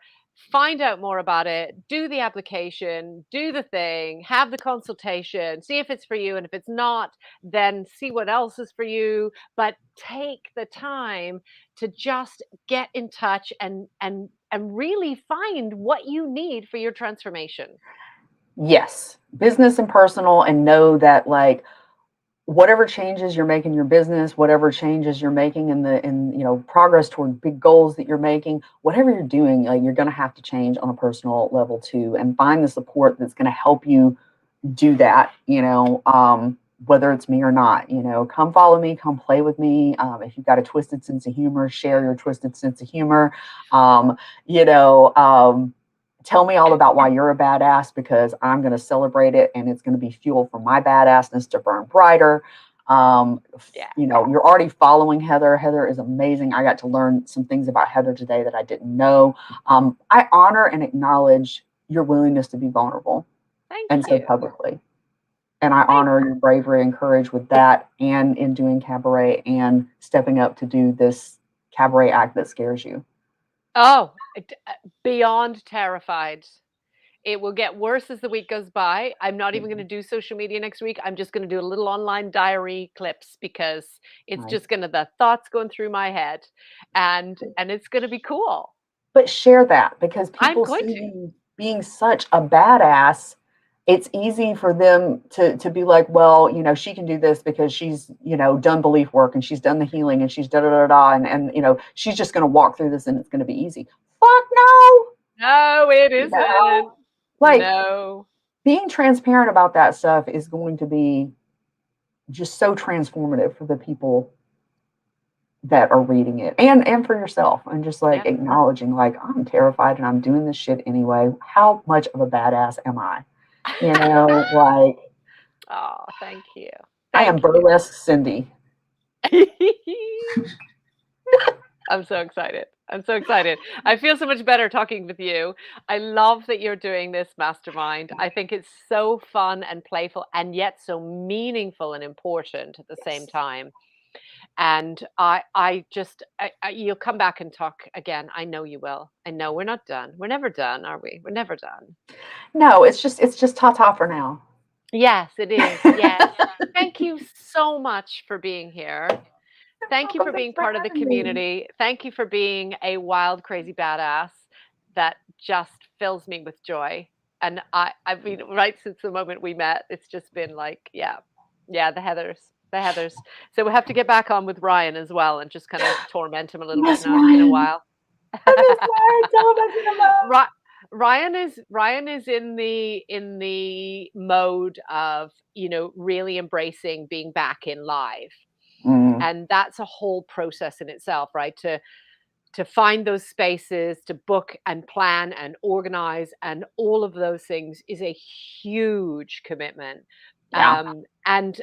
find out more about it, do the application, do the thing, have the consultation, see if it's for you. And if it's not, then see what else is for you. But take the time to just get in touch and really find what you need for your transformation. Yes, business and personal, and know that like whatever changes you're making in your business, whatever changes you're making in you know, progress toward big goals that you're making, whatever you're doing, you're going to have to change on a personal level too, and find the support that's going to help you do that, you know, whether it's me or not, you know, come follow me, come play with me. If you've got a twisted sense of humor, share your twisted sense of humor. You know, tell me all about why you're a badass, because I'm going to celebrate it and it's going to be fuel for my badassness to burn brighter. You know, you're already following Heather. Heather is amazing. I got to learn some things about Heather today that I didn't know. I honor and acknowledge your willingness to be vulnerable and so publicly. And I honor your bravery and courage with that, and in doing Cabaret and stepping up to do this Cabaret act that scares you. Oh, beyond terrified. It will get worse as the week goes by. I'm not even going to do social media next week. I'm just going to do a little online diary clips, because it's just going to, the thoughts going through my head, and it's going to be cool. But share that, because people see you being such a badass. It's easy for them to be like, well, you know, she can do this because she's, you know, done belief work and she's done the healing and she's and you know, she's just going to walk through this and it's going to be easy. Fuck no. No, it isn't. No. Like, no. Being transparent about that stuff is going to be just so transformative for the people that are reading it, and for yourself, and just like acknowledging, like, I'm terrified and I'm doing this shit anyway. How much of a badass am I? You know, like, oh, thank you. I am burlesque Cindy. I'm so excited. I'm so excited. I feel so much better talking with you. I love that you're doing this mastermind. I think it's so fun and playful and yet so meaningful and important at the same Yes. time. And you'll come back and talk again. I know you will. I know we're not done. We're never done, are we? We're never done. No, it's just ta-ta for now. Yes, it is. Yes. Thank you so much for being here. Thank you for Welcome. being Thanks for part of the having me. community. Thank you for being a wild, crazy badass that just fills me with joy. And I've been right since the moment we met. It's just been like, yeah, the Heathers. So we have to get back on with Ryan as well and just kind of torment him a little bit Yes, now. It's been a Ryan. while. I miss Ryan. Tell him I said hello. Ryan is in the mode of, really embracing being back in live. Mm, And that's a whole process in itself, right? To find those spaces, to book and plan and organize and all of those things is a huge commitment. yeah. And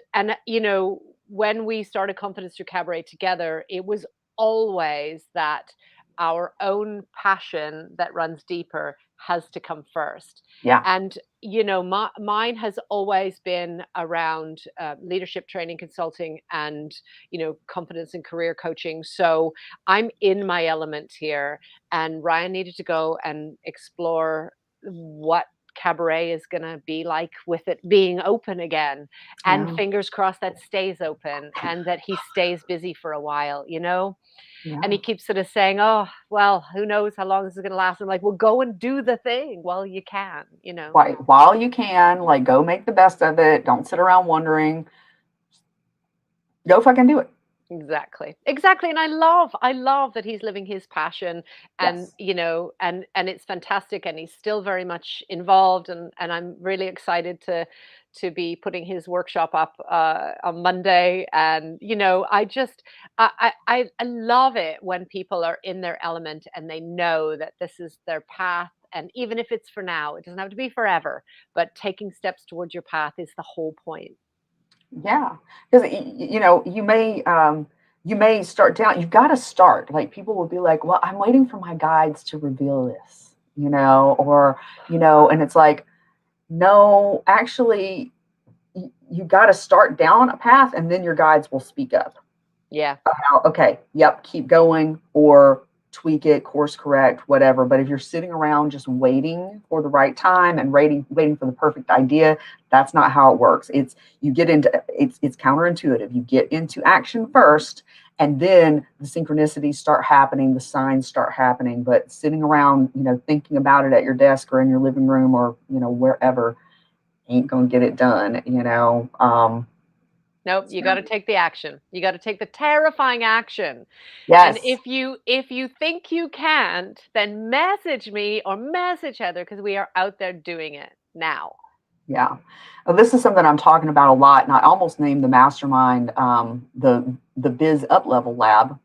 when we started Confidence Through Cabaret together, it was always that our own passion that runs deeper has to come first. Yeah. And mine has always been around leadership training, consulting, and confidence and career coaching. So I'm in my element here, and Ryan needed to go and explore what Cabaret is going to be like with it being open again. And Yeah. fingers crossed that stays open and that he stays busy for a while, Yeah. And he keeps sort of saying, oh, well, who knows how long this is going to last. I'm like, well, go and do the thing while you can. While you can, like, go make the best of it. Don't sit around wondering. Go fucking do it. Exactly. And I love that he's living his passion, and Yes. and it's fantastic, and he's still very much involved, and I'm really excited to be putting his workshop up on Monday. And I love it when people are in their element and they know that this is their path, and even if it's for now, it doesn't have to be forever, but taking steps towards your path is the whole point. Yeah. Because you may start down. You've got to start. Like, people will be like, well, I'm waiting for my guides to reveal this, or and it's like, no, actually, you got to start down a path, and then your guides will speak up. Yeah. Okay, yep, keep going, or tweak it, course correct, whatever. But if you're sitting around just waiting for the right time and waiting for the perfect idea, that's not how it works. It's counterintuitive. You get into action first, and then the synchronicities start happening, the signs start happening. But sitting around, thinking about it at your desk or in your living room or wherever, ain't gonna get it done. Nope, you got to take the action. You got to take the terrifying action. And Yes. if you think you can't, then message me or message Heather, because we are out there doing it now. Yeah. This is something I'm talking about a lot, and I almost named the mastermind the Biz Up Level Lab,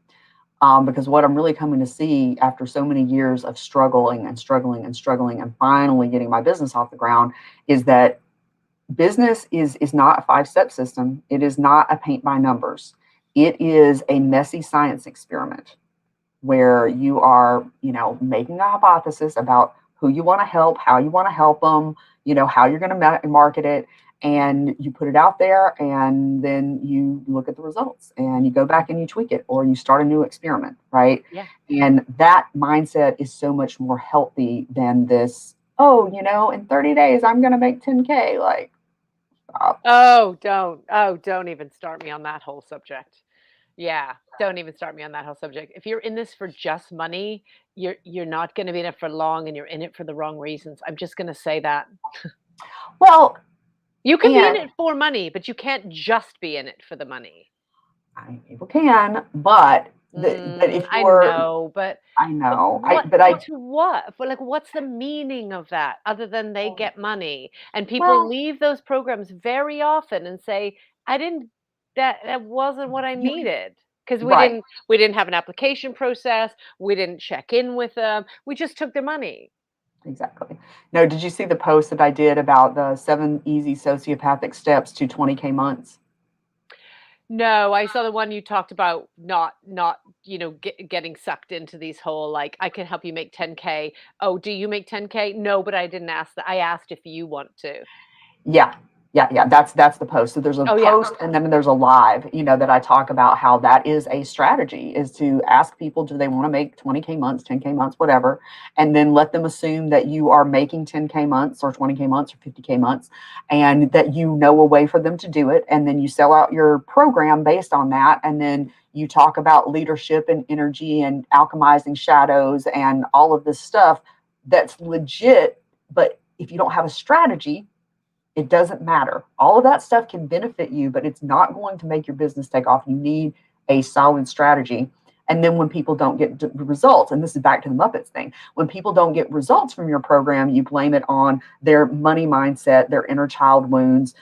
because what I'm really coming to see after so many years of struggling and struggling and struggling and finally getting my business off the ground is that business is not a 5-step system. It is not a paint by numbers. It is a messy science experiment where you are, making a hypothesis about who you want to help, how you want to help them, how you're going to market it, and you put it out there, and then you look at the results and you go back and you tweak it, or you start a new experiment, right? Yeah. And that mindset is so much more healthy than this, in 30 days, I'm going to make 10K. Like, stop. Don't even start me on that whole subject. Yeah, don't even start me on that whole subject. If you're in this for just money, you're not going to be in it for long, and you're in it for the wrong reasons. I'm just going to say that. Well, You can be in it for money, but you can't just be in it for the money. People can, but if I you're, know, but I know, what's the meaning of that other than they get money? And people well, leave those programs very often and say, that wasn't what I needed. Because right, we didn't have an application process, we didn't check in with them, we just took their money. exactly. No, did you see the post that I did about the 7 easy sociopathic steps to 20K months? No, I saw the one you talked about not getting sucked into these whole like I can help you make 10K. Oh, do you make 10K? No, but I didn't ask that. I asked if you want to. Yeah. Yeah. That's the post. So there's a Oh yeah. post and then there's a live, that I talk about how that is a strategy, is to ask people, do they want to make 20K months, 10K months, whatever, and then let them assume that you are making 10K months or 20K months or 50K months, and that you know a way for them to do it. And then you sell out your program based on that. And then you talk about leadership and energy and alchemizing shadows and all of this stuff that's legit. But if you don't have a strategy, it doesn't matter. All of that stuff can benefit you, but it's not going to make your business take off. You need a solid strategy. And then when people don't get results, and this is back to the Muppets thing, when people don't get results from your program, you blame it on their money mindset, their inner child wounds,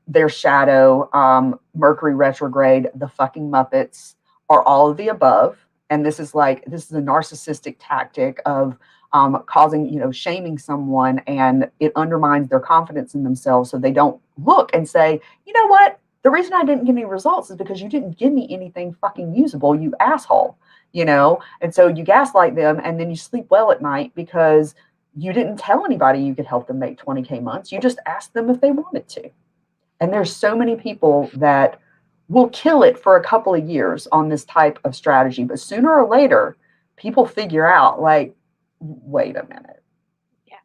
their shadow, Mercury retrograde, the fucking Muppets, or all of the above. And this is a narcissistic tactic of causing, shaming someone, and it undermines their confidence in themselves. So they don't look and say, you know what? The reason I didn't get any results is because you didn't give me anything fucking usable, you asshole, And so you gaslight them, and then you sleep well at night because you didn't tell anybody you could help them make 20K months. You just asked them if they wanted to. And there's so many people that will kill it for a couple of years on this type of strategy. But sooner or later, people figure out, like, wait a minute. Yeah.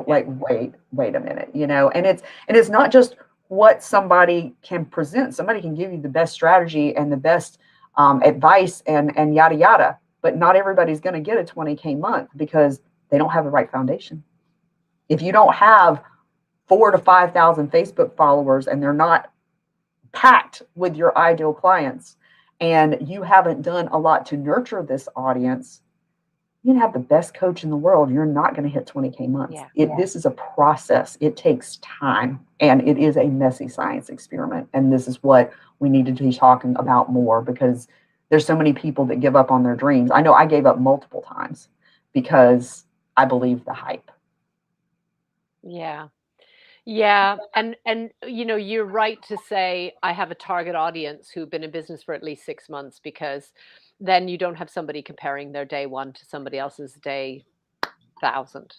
Wait a minute, and it's not just what somebody can present. Somebody can give you the best strategy and the best advice and yada, yada, but not everybody's going to get a 20K month because they don't have the right foundation. If you don't have 4,000 to 5,000 Facebook followers and they're not packed with your ideal clients, and you haven't done a lot to nurture this audience, you can have the best coach in the world. You're not going to hit 20K months. This is a process. It takes time, and it is a messy science experiment. And this is what we need to be talking about more, because there's so many people that give up on their dreams. I know I gave up multiple times because I believed the hype. Yeah. Yeah. And you're right to say I have a target audience who've been in business for at least 6 months, because then you don't have somebody comparing their day one to somebody else's day 1,000.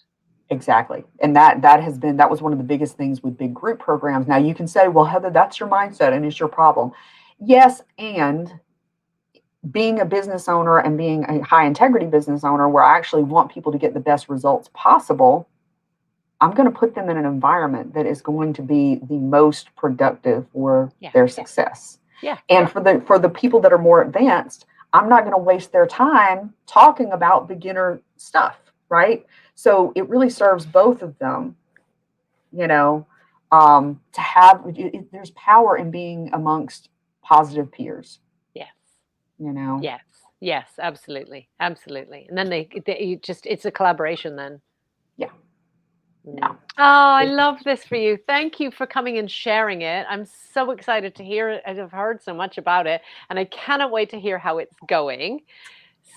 Exactly. And that was one of the biggest things with big group programs. Now you can say, well, Heather, that's your mindset and it's your problem. Yes. And being a business owner and being a high integrity business owner where I actually want people to get the best results possible, I'm going to put them in an environment that is going to be the most productive for their success. Yeah. And for the people that are more advanced, I'm not going to waste their time talking about beginner stuff, right? So it really serves both of them, to have, there's power in being amongst positive peers. Yes. Yes, absolutely. Absolutely. And then they it's a collaboration then. Yeah. Yeah. Oh, I love this for you. Thank you for coming and sharing it. I'm so excited to hear it. I've heard so much about it, and I cannot wait to hear how it's going.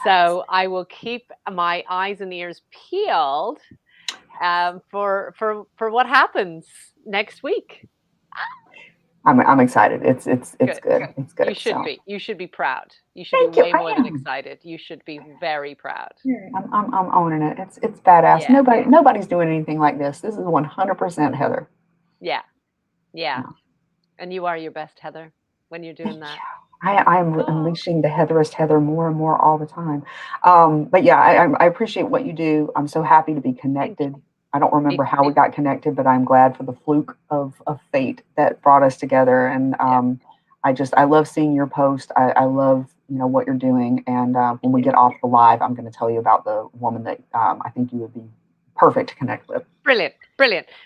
So I will keep my eyes and ears peeled for what happens next week. I'm excited. It's good. It's good. You should be. You should be proud. You should be way more than excited. You should be very proud. I'm owning it. It's badass. Yeah. Nobody's doing anything like this. This is 100% Heather. Yeah. And you are your best Heather when you're doing that. I'm unleashing the Heatherist Heather more and more all the time. But yeah, I appreciate what you do. I'm so happy to be connected. I don't remember how we got connected, but I'm glad for the fluke of fate that brought us together. And I love seeing your post. I love, what you're doing. And when we get off the live, I'm going to tell you about the woman that I think you would be perfect to connect with. Brilliant.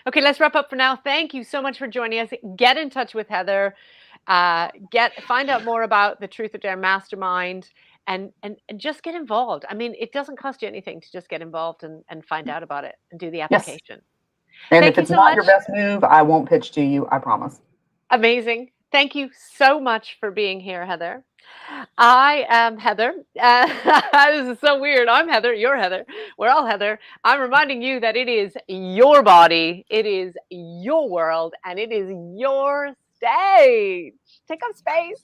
Okay, let's wrap up for now. Thank you so much for joining us. Get in touch with Heather. Find out more about the Truth or Dare Mastermind. And just get involved. I mean, it doesn't cost you anything to just get involved and find out about it and do the application. Yes. And if it's not your best move, I won't pitch to you. I promise. Amazing. Thank you so much for being here, Heather. I am Heather. This is so weird. I'm Heather. You're Heather. We're all Heather. I'm reminding you that it is your body, it is your world, and it is your stage. Take up space.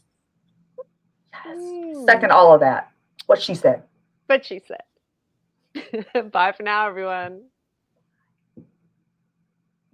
Yes. Second all of that. What she said. But she said. Bye for now, everyone.